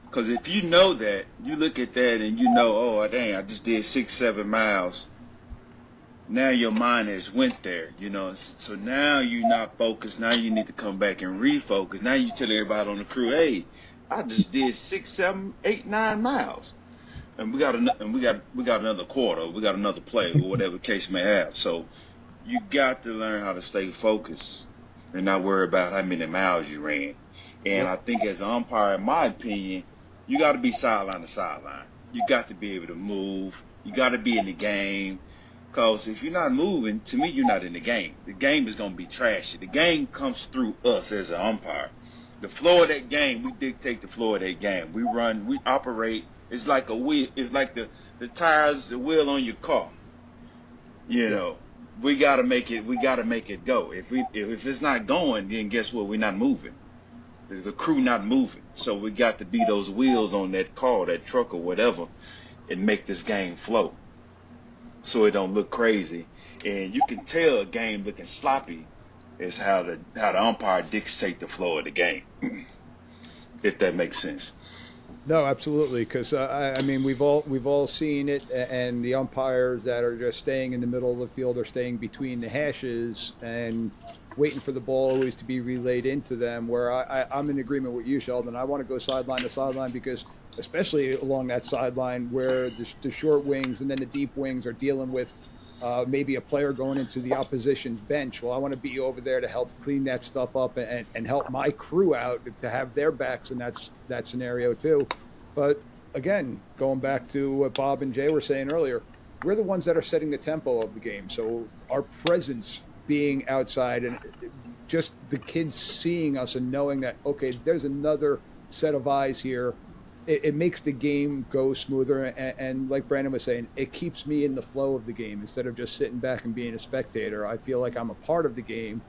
Because if you know that, you look at that and you know, oh, dang, I just did 6-7 miles. Now your mind has went there, So now you're not focused. Now you need to come back and refocus. Now you tell everybody on the crew, hey, I just did 6, 7, 8, 9 miles, and we got another quarter. We got another play, or whatever the case may have. So you got to learn how to stay focused and not worry about how many miles you ran. And I think as an umpire, in my opinion, you got to be sideline to sideline. You got to be able to move. You got to be in the game. Because if you're not moving, to me, you're not in the game. The game is going to be trashy. The game comes through us as an umpire. The flow of that game, we dictate the flow of that game. We run, we operate. It's like a wheel. It's like the tires, the wheel on your car. We got to make it. We got to make it go. If it's not going, then guess what? We're not moving. The crew not moving. So we got to be those wheels on that car, that truck, or whatever, and make this game flow, so it don't look crazy. And you can tell a game looking sloppy is how the umpire dictate the flow of the game, if that makes sense. No, absolutely, because I mean we've all seen it, and the umpires that are just staying in the middle of the field or staying between the hashes and waiting for the ball always to be relayed into them. Where I'm in agreement with you, Sheldon. I want to go sideline to sideline because, especially along that sideline where the short wings and then the deep wings are dealing with maybe a player going into the opposition's bench. Well, I want to be over there to help clean that stuff up and help my crew out to have their backs in that scenario too. But again, going back to what Bob and Jay were saying earlier, we're the ones that are setting the tempo of the game. So our presence being outside and just the kids seeing us and knowing that, okay, there's another set of eyes here. It makes the game go smoother, and like Brandon was saying, it keeps me in the flow of the game instead of just sitting back and being a spectator. I feel like I'm a part of the game,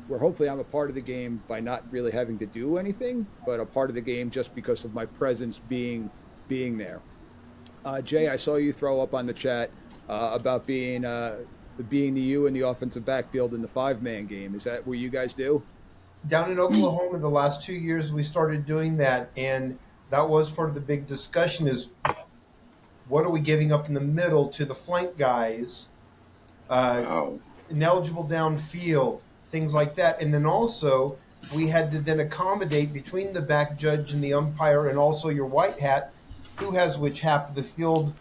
where hopefully I'm a part of the game by not really having to do anything, but a part of the game just because of my presence being there. Jay, I saw you throw up on the chat about being the you in the offensive backfield in the 5-man game. Is that what you guys do? Down in Oklahoma, the last 2 years, we started doing that, and that was part of the big discussion is what are we giving up in the middle to the flank guys, ineligible downfield, things like that. And then also we had to then accommodate between the back judge and the umpire and also your white hat, who has which half of the field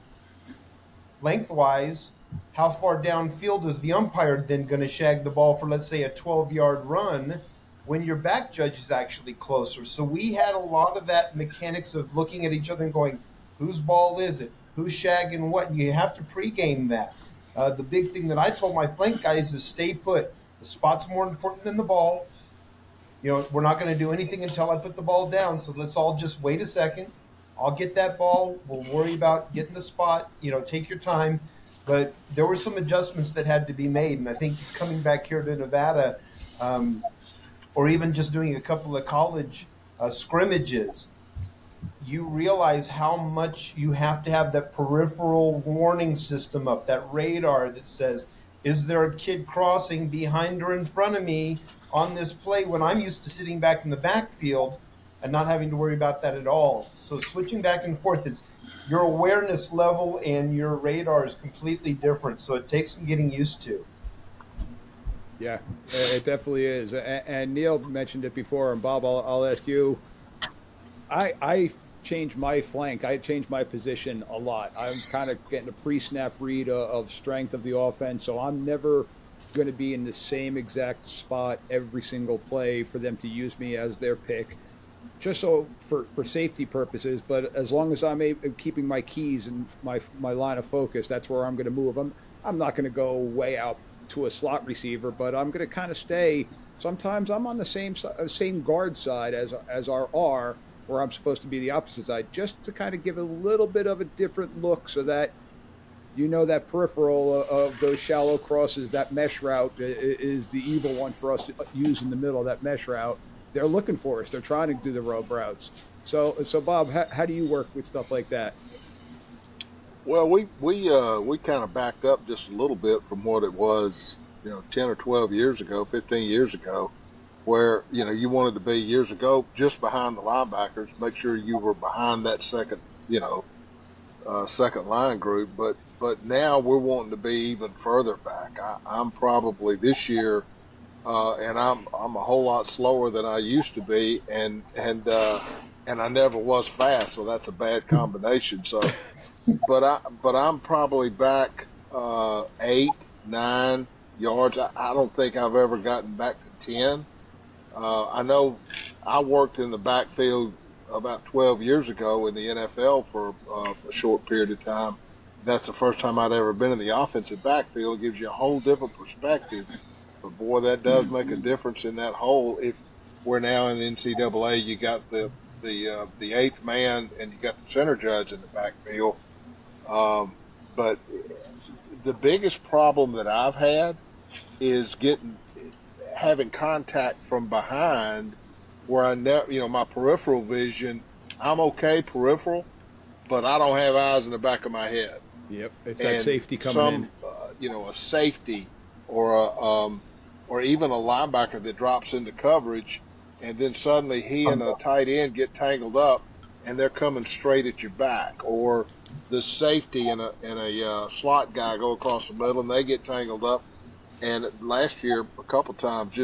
lengthwise, how far downfield is the umpire then going to shag the ball for, let's say, a 12-yard run when your back judge is actually closer. So we had a lot of that mechanics of looking at each other and going, whose ball is it? Who's shagging what? And you have to pregame that. The big thing that I told my flank guys is stay put. The spot's more important than the ball. We're not going to do anything until I put the ball down, so let's all just wait a second. I'll get that ball. We'll worry about getting the spot. Take your time. But there were some adjustments that had to be made, and I think coming back here to Nevada, or even just doing a couple of college scrimmages, you realize how much you have to have that peripheral warning system up, that radar that says, is there a kid crossing behind or in front of me on this play, when I'm used to sitting back in the backfield and not having to worry about that at all. So switching back and forth is your awareness level and your radar is completely different. So it takes some getting used to. Yeah, it definitely is. And Neil mentioned it before, and Bob, I'll ask you. I changed my flank. I changed my position a lot. I'm kind of getting a pre-snap read of strength of the offense, so I'm never going to be in the same exact spot every single play for them to use me as their pick, just so for safety purposes. But as long as I'm keeping my keys and my line of focus, that's where I'm going to move. I'm not going to go way out to a slot receiver, but I'm going to kind of stay. Sometimes I'm on the same guard side as our R, where I'm supposed to be the opposite side, just to kind of give a little bit of a different look, so that that peripheral of those shallow crosses, that mesh route is the evil one for us to use in the middle. That mesh route, they're looking for us. They're trying to do the rope routes. So Bob, how do you work with stuff like that? Well, we kind of backed up just a little bit from what it was, 10 or 12 years ago, 15 years ago. where you wanted to be years ago just behind the linebackers, make sure you were behind that second second line group, but now we're wanting to be even further back. I'm probably this year, and I'm a whole lot slower than I used to be, and I never was fast, so that's a bad combination. So, but I'm probably back 8, 9 yards. I don't think I've ever gotten back to 10. I know I worked in the backfield about 12 years ago in the NFL for a short period of time. That's the first time I'd ever been in the offensive backfield. It gives you a whole different perspective. But boy, that does make a difference in that hole. If we're now in the NCAA, you got the eighth man and you got the center judge in the backfield. But the biggest problem that I've had is having contact from behind where I never, my peripheral vision, I'm okay peripheral, but I don't have eyes in the back of my head. Yep, it's that And safety coming in. a safety or even a linebacker that drops into coverage, and then suddenly he and a tight end get tangled up, and they're coming straight at your back, or the safety and a slot guy go across the middle, and they get tangled up. And last year, a couple times,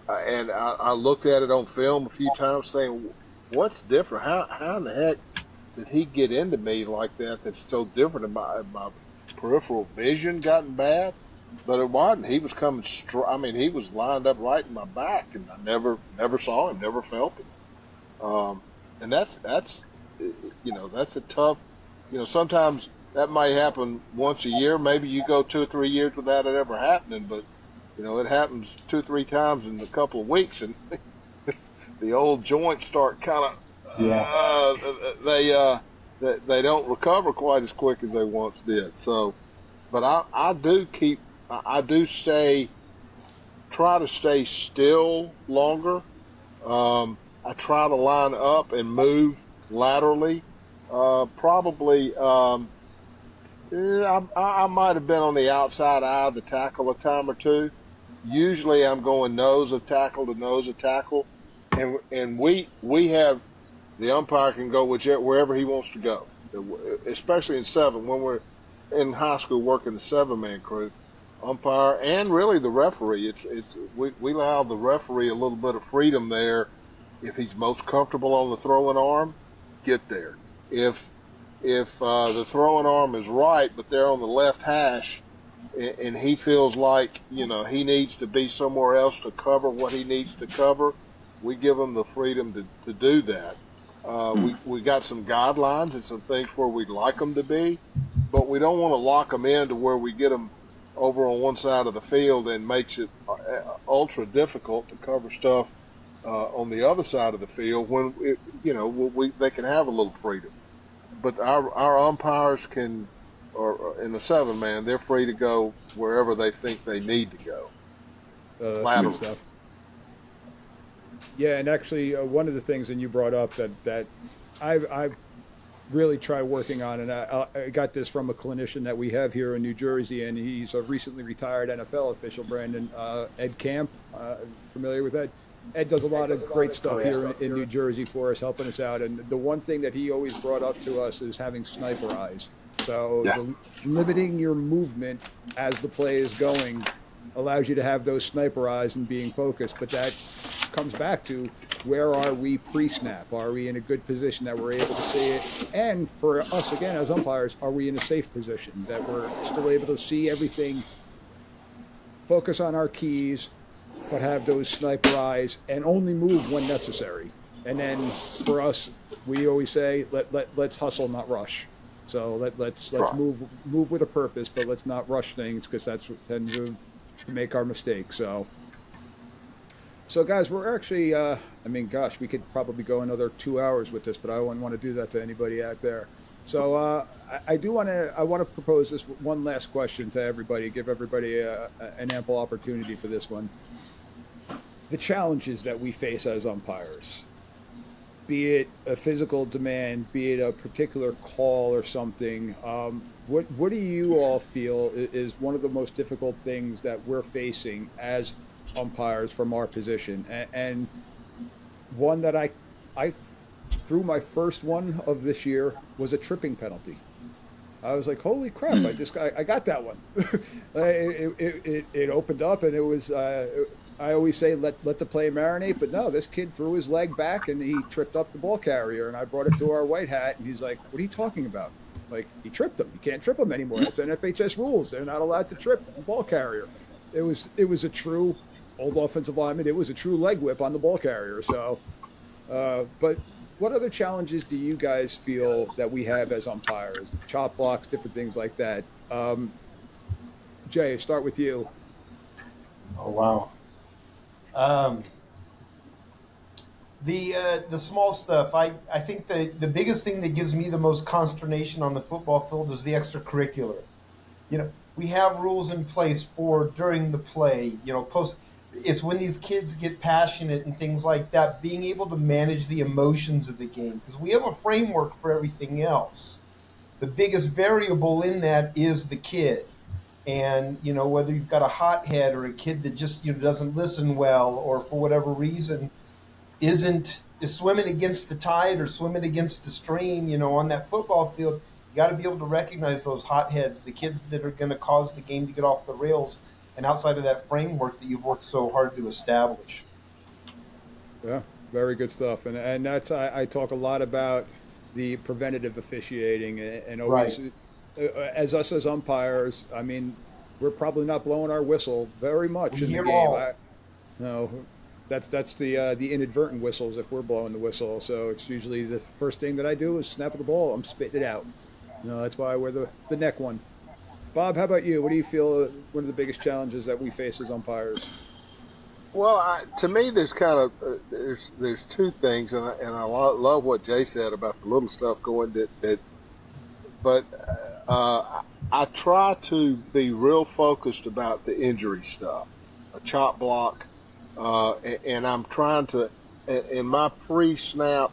and I looked at it on film a few times, saying, "What's different? How in the heck did he get into me like that? That's so different. My peripheral vision gotten bad, but it wasn't. He was coming straight. I mean, he was lined up right in my back, and I never saw him, never felt him. And that's a tough. Sometimes that might happen once a year. Maybe you go 2 or 3 years without it ever happening, but it happens 2 or 3 times in a couple of weeks, and the old joints start kind of they don't recover quite as quick as they once did. So, but I do try to stay still longer. I try to line up and move laterally. Probably, I might have been on the outside eye of the tackle a time or two. Usually I'm going nose of tackle to nose of tackle. And we have the umpire can go wherever he wants to go, especially in seven. When we're in high school working the 7-man crew, umpire and really the referee, we allow the referee a little bit of freedom there. If he's most comfortable on the throwing arm, get there. If the throwing arm is right, but they're on the left hash, and he feels like he needs to be somewhere else to cover what he needs to cover, we give him the freedom to do that. We got some guidelines and some things where we'd like them to be, but we don't want to lock them in to where we get them over on one side of the field and makes it ultra difficult to cover stuff on the other side of the field when they can have a little freedom. But our umpires can, or in the 7-man, they're free to go wherever they think they need to go. That's good stuff. Yeah, and actually, one of the things that you brought up that I've really tried working on, and I got this from a clinician that we have here in New Jersey, and he's a recently retired NFL official, Brandon Ed Camp. Familiar with Ed? Ed does a lot of great stuff here in New Jersey for us, helping us out. And the one thing that he always brought up to us is having sniper eyes. So limiting your movement as the play is going allows you to have those sniper eyes and being focused. But that comes back to, where are we pre-snap? Are we in a good position that we're able to see it? And for us, again, as umpires, are we in a safe position that we're still able to see everything, focus on our keys, but have those sniper eyes and only move when necessary? And then for us, we always say, let's hustle, not rush. So let's move with a purpose, but let's not rush things, because that's what tends to make our mistakes. So guys, we're actually, we could probably go another 2 hours with this, but I wouldn't want to do that to anybody out there. So I want to propose this one last question to everybody, give everybody an ample opportunity for this one. The challenges that we face as umpires, be it a physical demand, be it a particular call or something, what do you all feel is one of the most difficult things that we're facing as umpires from our position, and one that I threw my first one of this year was a tripping penalty. I was like, holy crap! I got that one. It opened up, and it was. I always say let the play marinate, but no, this kid threw his leg back and he tripped up the ball carrier, and I brought it to our white hat, and he's like, "What are you talking about? Like, he tripped him. You can't trip him anymore. That's NFHS rules. They're not allowed to trip the ball carrier." It was a true old offensive lineman. It was a true leg whip on the ball carrier. So, but what other challenges do you guys feel that we have as umpires? Chop blocks, different things like that. Jay, start with you. Oh wow. The small stuff. I think the biggest thing that gives me the most consternation on the football field is the extracurricular. You know, we have rules in place for during the play. You know, it's when these kids get passionate and things like that, being able to manage the emotions of the game, because we have a framework for everything else. The biggest variable in that is the kid. And, you know, whether you've got a hothead or a kid that just, you know, doesn't listen well, or for whatever reason is swimming against the tide or swimming against the stream, you know, on that football field, you got to be able to recognize those hotheads, the kids that are going to cause the game to get off the rails, and outside of that framework that you've worked so hard to establish. Yeah, very good stuff. And that's, I talk a lot about the preventative officiating, and always, Right. As us as umpires, I mean, we're probably not blowing our whistle very much We in the hear game. all. No, that's the inadvertent whistles if we're blowing the whistle. So it's usually the first thing that I do is snap the ball. I'm spitting it out. You know, that's why I wear the neck one. Bob, how about you? What do you feel one of the biggest challenges that we face as umpires? Well, to me, there's kind of there's two things, and I love what Jay said about the little stuff going but I try to be real focused about the injury stuff, a chop block, and I'm trying to in my pre-snap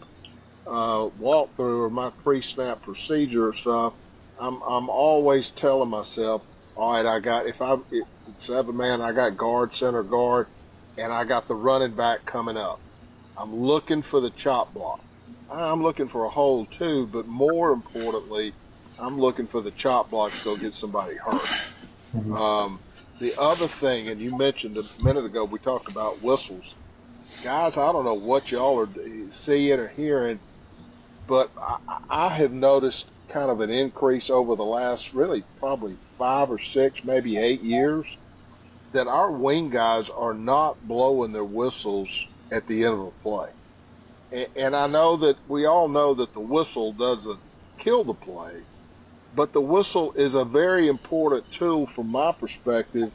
walkthrough or my pre-snap procedure stuff. I'm always telling myself, all right, if it's 7-man, I got guard, center guard, and I got the running back coming up. I'm looking for the chop block. I'm looking for a hold too, but more importantly, I'm looking for the chop block to go get somebody hurt. The other thing, and you mentioned a minute ago, we talked about whistles. Guys, I don't know what y'all are seeing or hearing, but I have noticed kind of an increase over the last really probably 5 or 6, maybe 8 years, that our wing guys are not blowing their whistles at the end of a play. And I know that we all know that the whistle doesn't kill the play, but the whistle is a very important tool from my perspective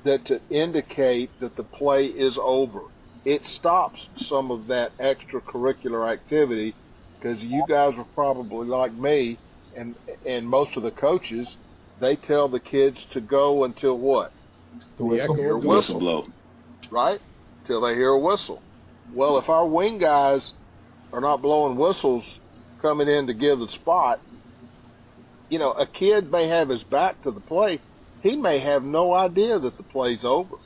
that to indicate that the play is over. It stops some of that extracurricular activity, because you guys are probably like me, and most of the coaches, they tell the kids to go until what? The whistle. Hear a Whistle whistle, blow. right? Till they hear a whistle. Well, if our wing guys are not blowing whistles coming in to give the spot, you know, a kid may have his back to the play. He may have no idea that the play's over,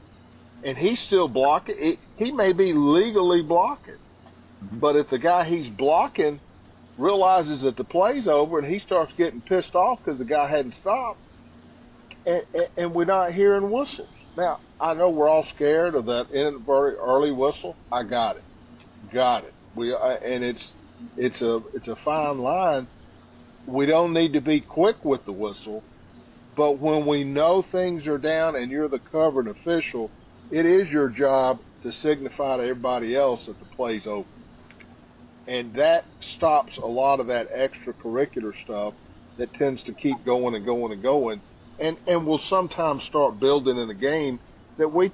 and he's still blocking. He may be legally blocking, but if the guy he's blocking realizes that the play's over and he starts getting pissed off because the guy hadn't stopped, and we're not hearing whistles. Now, I know we're all scared of that very early whistle. I got it. And it's a fine line. We don't need to be quick with the whistle, but when we know things are down and you're the covering official, it is your job to signify to everybody else that the play's over. And that stops a lot of that extracurricular stuff that tends to keep going and going and going, and will sometimes start building in a game that we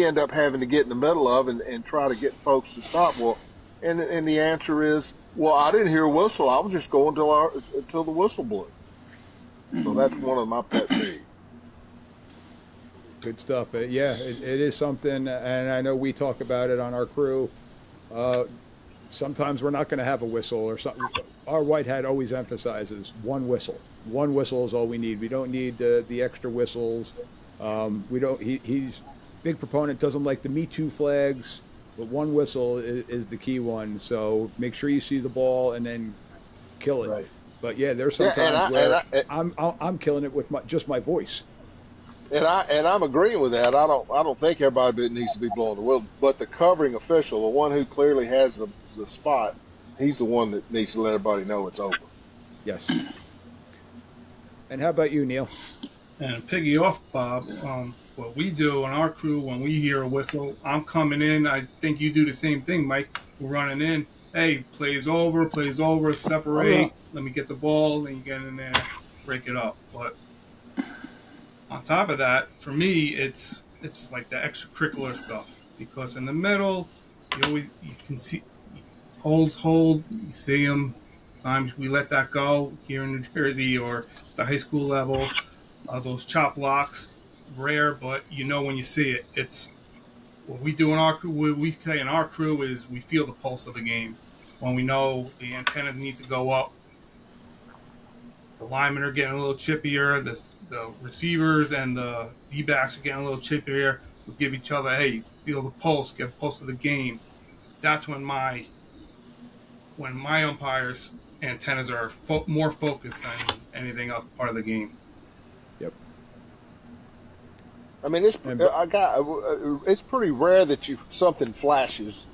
end up having to get in the middle of and try to get folks to stop. Well, and the answer is, well, I didn't hear a whistle. I was just going until the whistle blew. So that's one of my pet peeves. Good stuff. Yeah, it is something, and I know we talk about it on our crew. Sometimes we're not going to have a whistle or something. Our white hat always emphasizes one whistle. One whistle is all we need. We don't need the extra whistles. We don't. He's big proponent, doesn't like the Me Too flags, but one whistle is the key one. So make sure you see the ball and then kill it. Right. But yeah, there's Yeah, sometimes where I'm killing it with just my voice. and I'm agreeing with that. I don't think everybody needs to be blowing the whistle, but the covering official, the one who clearly has the spot, he's the one that needs to let everybody know it's over. Yes. And how about you, Neil? And piggy off, Bob, what we do in our crew when we hear a whistle, I'm coming in. I think you do the same thing, Mike. We're running in. Hey, plays over, separate. Let me get the ball. Then you get in there, break it up. But on top of that, for me, it's like the extracurricular stuff, because in the middle, you can see hold. You see them. Sometimes we let that go here in New Jersey or the high school level. Those chop blocks, rare, but you know when you see it. It's what we do in our crew. What we say in our crew is we feel the pulse of the game. When we know the antennas need to go up, the linemen are getting a little chippier, the receivers and the D-backs are getting a little chippier. We give each other, hey, feel the pulse, get a pulse of the game. That's when my umpires' antennas are more focused than anything else part of the game. Yep. I mean, it's pretty rare that something flashes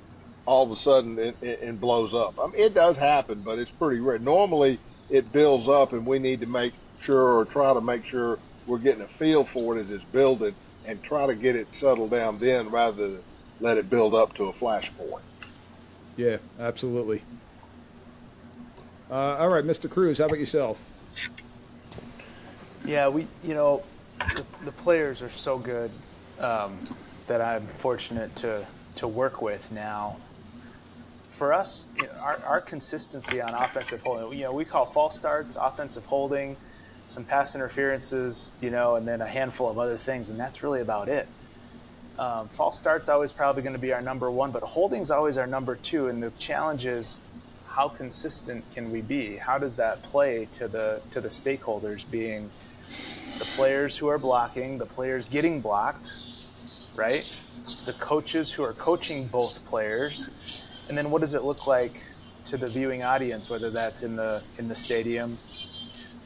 all of a sudden and blows up. I mean, it does happen, but it's pretty rare. Normally, it builds up, and we need to make sure or try to make sure we're getting a feel for it as it's building, and try to get it settled down then, rather than let it build up to a flash point. Yeah, absolutely. All right, Mr. Cruz, how about yourself? Yeah, the players are so good that I'm fortunate to work with now. For us, our consistency on offensive holding, we call false starts, offensive holding, some pass interferences, and then a handful of other things, and that's really about it. False start's always probably going to be our number one, but holding's always our number two, and the challenge is how consistent can we be? How does that play to the stakeholders, being the players who are blocking, the players getting blocked, right? The coaches who are coaching both players, and then what does it look like to the viewing audience, whether that's in the stadium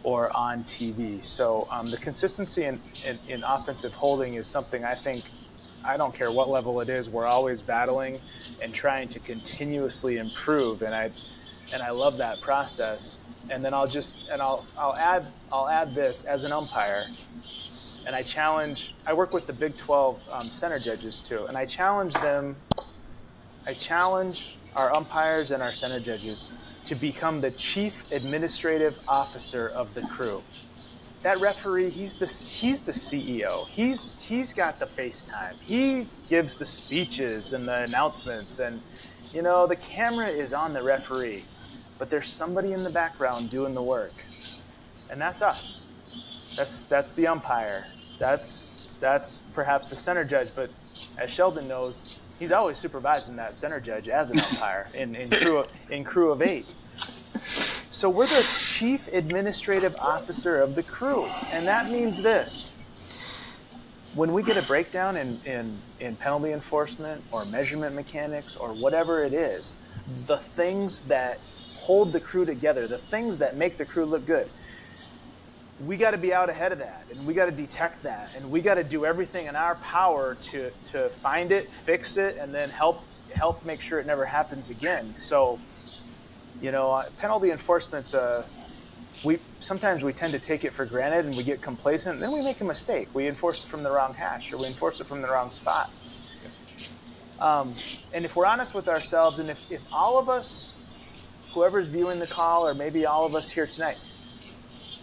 or on TV? So the consistency in offensive holding is something I think, I don't care what level it is, we're always battling and trying to continuously improve, and I love that process. And then I'll add this as an umpire, and I work with the Big 12 center judges too, and I challenge our umpires and our center judges to become the chief administrative officer of the crew. That referee, he's the CEO. He's got the FaceTime. He gives the speeches and the announcements, and the camera is on the referee, but there's somebody in the background doing the work, and that's us. That's the umpire. That's perhaps the center judge, but as Sheldon knows, he's always supervising that center judge as an umpire in crew of 8. So we're the chief administrative officer of the crew, and that means this. When we get a breakdown in penalty enforcement or measurement mechanics or whatever it is, the things that hold the crew together, the things that make the crew look good, we got to be out ahead of that, and we got to detect that, and we got to do everything in our power to find it, fix it, and then help make sure it never happens again. So, penalty enforcement's sometimes we tend to take it for granted and we get complacent, and then we make a mistake. We enforce it from the wrong hash, or we enforce it from the wrong spot. And if we're honest with ourselves, and if all of us, whoever's viewing the call, or maybe all of us here tonight,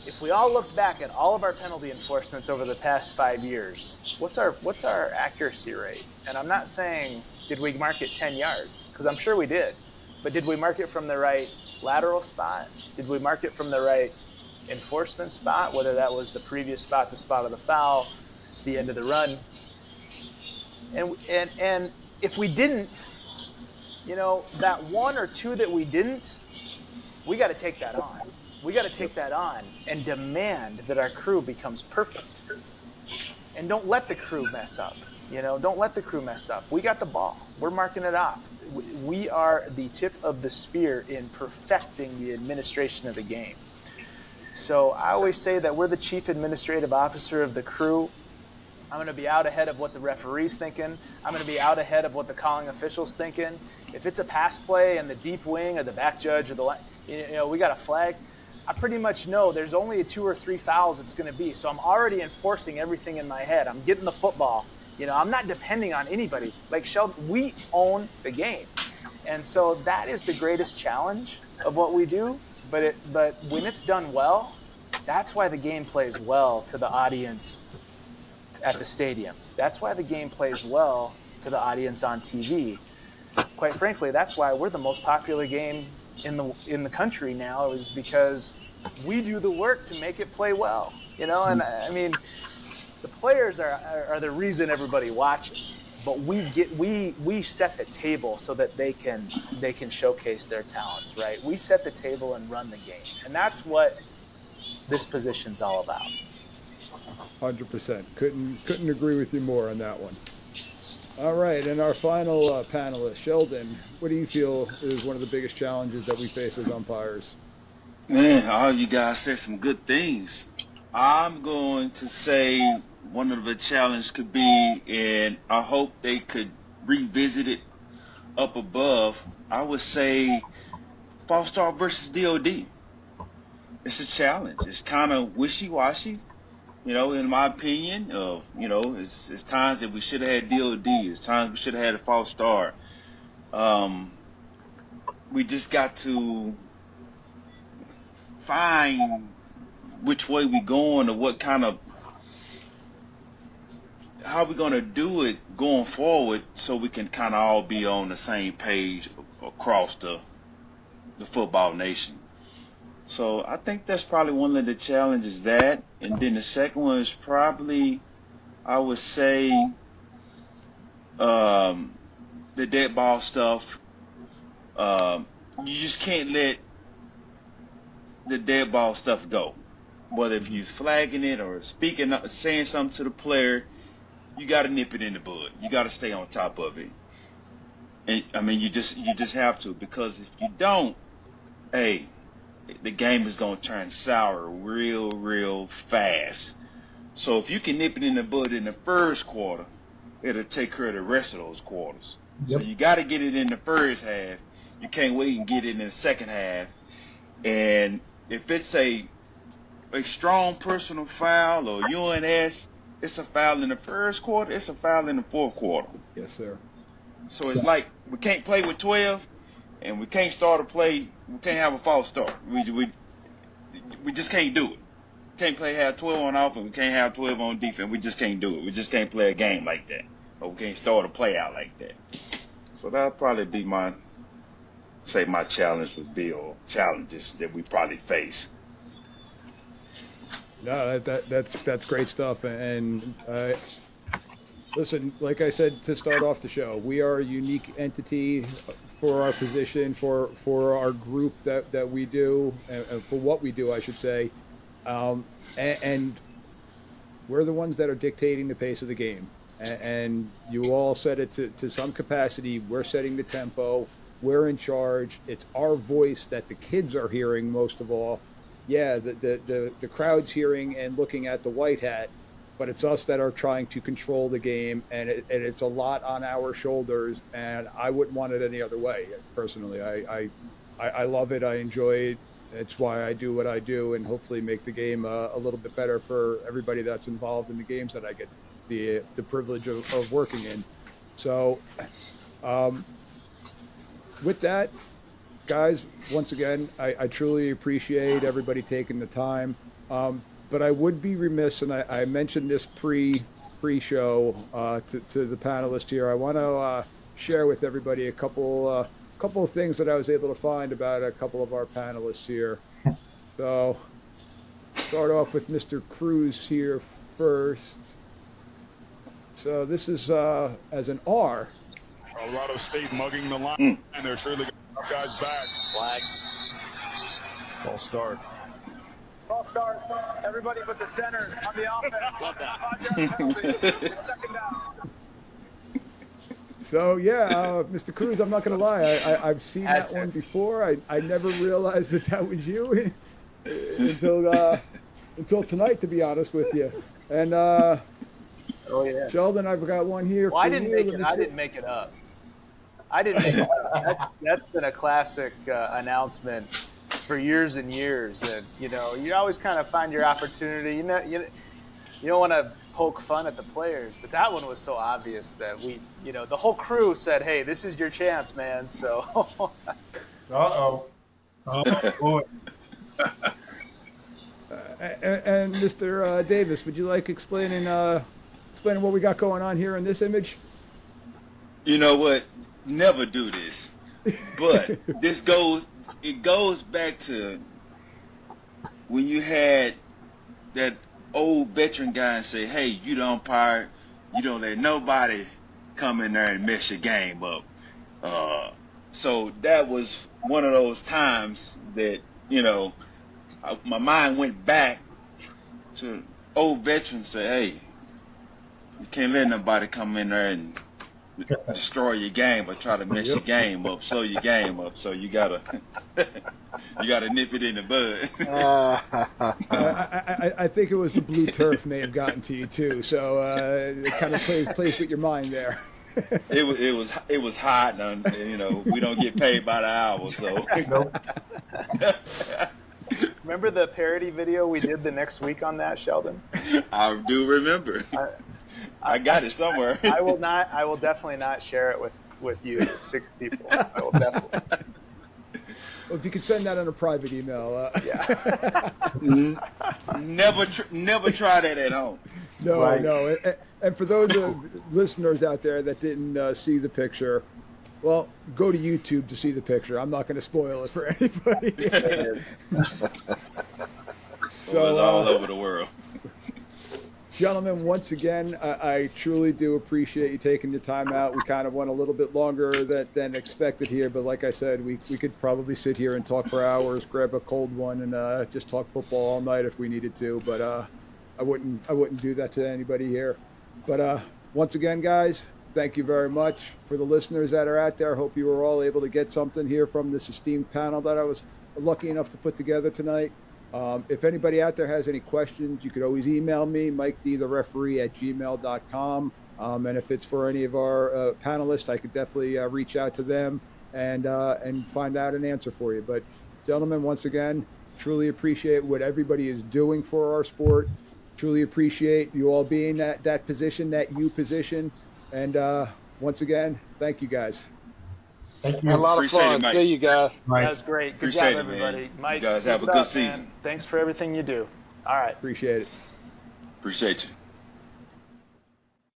if we all looked back at all of our penalty enforcements over the past 5 years, what's our accuracy rate? And I'm not saying did we mark it 10 yards, because I'm sure we did, but did we mark it from the right lateral spot? Did we mark it from the right enforcement spot, whether that was the previous spot, the spot of the foul, the end of the run? And if we didn't, that one or two that we didn't, we got to take that on. We got to take that on and demand that our crew becomes perfect. And don't let the crew mess up. Don't let the crew mess up. We got the ball. We're marking it off. We are the tip of the spear in perfecting the administration of the game. So I always say that we're the chief administrative officer of the crew. I'm going to be out ahead of what the referee's thinking. I'm going to be out ahead of what the calling official's thinking. If it's a pass play and the deep wing or the back judge or we got a flag, I pretty much know there's only 2 or 3 fouls it's going to be. So I'm already enforcing everything in my head. I'm getting the football. I'm not depending on anybody. Like Sheldon, we own the game. And so that is the greatest challenge of what we do. But when it's done well, that's why the game plays well to the audience at the stadium. That's why the game plays well to the audience on TV. Quite frankly, that's why we're the most popular game in the country now, is because we do the work to make it play well. And I mean, the players are the reason everybody watches, but we set the table so that they can showcase their talents, right? We set the table and run the game, and that's what this position's all about. 100%. Couldn't agree with you more on that one. All right, and our final panelist, Sheldon, what do you feel is one of the biggest challenges that we face as umpires? Man, all you guys said some good things. I'm going to say one of the challenges could be, and I hope they could revisit it up above, I would say false start versus DOD. It's a challenge. It's kind of wishy-washy. In my opinion, it's times that we should have had DOD. It's times we should have had a false start. We just got to find which way we going, or what kind of, how we going to do it going forward, so we can kind of all be on the same page across the football nation. So I think that's probably one of the challenges, that. And then the second one is probably, I would say, the dead ball stuff. You just can't let the dead ball stuff go. Whether if you're flagging it or saying something to the player, you got to nip it in the bud. You got to stay on top of it. And I mean, you just have to, because if you don't, hey, the game is going to turn sour real fast. So if you can nip it in the bud in the first quarter, it'll take care of the rest of those quarters. Yep. So you got to get it in the first half. You can't wait and get it in the second half. And if it's a strong personal foul or UNS, it's a foul in the first quarter, it's a foul in the fourth quarter. Yes, sir. So it's like we can't play with 12, and we can't start a play. We can't have a false start. We just can't do it. Can't have 12 on offense. We can't have 12 on defense. We just can't do it. We just can't play a game like that, or we can't start a play out like that. So that'll probably be my challenge would be, or challenges that we probably face. No, that's great stuff. And listen, like I said to start off the show, we are a unique entity for our position, for our group that we do, and for what we do, I should say. And we're the ones that are dictating the pace of the game. And you all said it to some capacity. We're setting the tempo. We're in charge. It's our voice that the kids are hearing most of all. Yeah, the crowd's hearing and looking at the white hat, but it's us that are trying to control the game, and it's a lot on our shoulders, and I wouldn't want it any other way, personally. I love it. I enjoy it. It's why I do what I do, and hopefully make the game a little bit better for everybody that's involved in the games that I get the privilege of working in. So with that, guys, once again, I truly appreciate everybody taking the time. But I would be remiss, and I mentioned this pre-show to the panelists here. I want to share with everybody a couple of things that I was able to find about a couple of our panelists here. So start off with Mr. Cruz here first. So this is as an R. Colorado State mugging the line, and they're surely got guys back. Flags. False start. False start. Everybody but the center on the offense. Love that. Second down. So yeah, Mr. Cruz, I'm not gonna lie, I've seen that one before. I never realized that was you until tonight, to be honest with you. And Oh yeah. Sheldon, I've got one here Well, for I didn't you. make Let it. me I see. didn't make it up. I didn't make it up. That's been a classic announcement for years and years. And you always kind of find your opportunity. You don't want to poke fun at the players, but that one was so obvious that the whole crew said, "Hey, this is your chance, man." So. Uh-oh. Oh boy. And Mr. Davis, would you like explaining what we got going on here in this image? You know what? Never do this. But it goes back to when you had that old veteran guy and say, hey, you the umpire, you don't let nobody come in there and mess your game up. So that was one of those times that, my mind went back to old veterans say, hey, you can't let nobody come in there and destroy your game or try to mess your game up, slow your game up. So you gotta nip it in the bud. I think it was the blue turf may have gotten to you too. So it kind of plays with your mind there. It was hot, and we don't get paid by the hour, so. Nope. Remember the parody video we did the next week on that, Sheldon? I do remember. I got it somewhere. I will definitely not share it with you, 6 people. I will definitely. Well, if you could send that on a private email. Yeah. Never try that at home. No, Right. no. And for those listeners out there that didn't see the picture, well, go to YouTube to see the picture. I'm not going to spoil it for anybody. So it's all over the world. Gentlemen, once again, I truly do appreciate you taking your time out. We kind of went a little bit longer than expected here, but like I said, we could probably sit here and talk for hours, grab a cold one, and just talk football all night if we needed to. But I wouldn't do that to anybody here. But once again, guys, thank you very much. For the listeners that are out there, I hope you were all able to get something here from this esteemed panel that I was lucky enough to put together tonight. If anybody out there has any questions, you could always email me, MikeDthereferee@gmail.com. And if it's for any of our panelists, I could definitely reach out to them and find out an answer for you. But gentlemen, once again, truly appreciate what everybody is doing for our sport. Truly appreciate you all being that position, that you position. And once again, thank you guys. Thank Had a you. lot of Appreciate fun. it, Mike. See you guys. That was great. Good Appreciate job, it, man. everybody. Mike, You guys have keep a it good up, man. season. Thanks for everything you do. All right. Appreciate it. Appreciate you.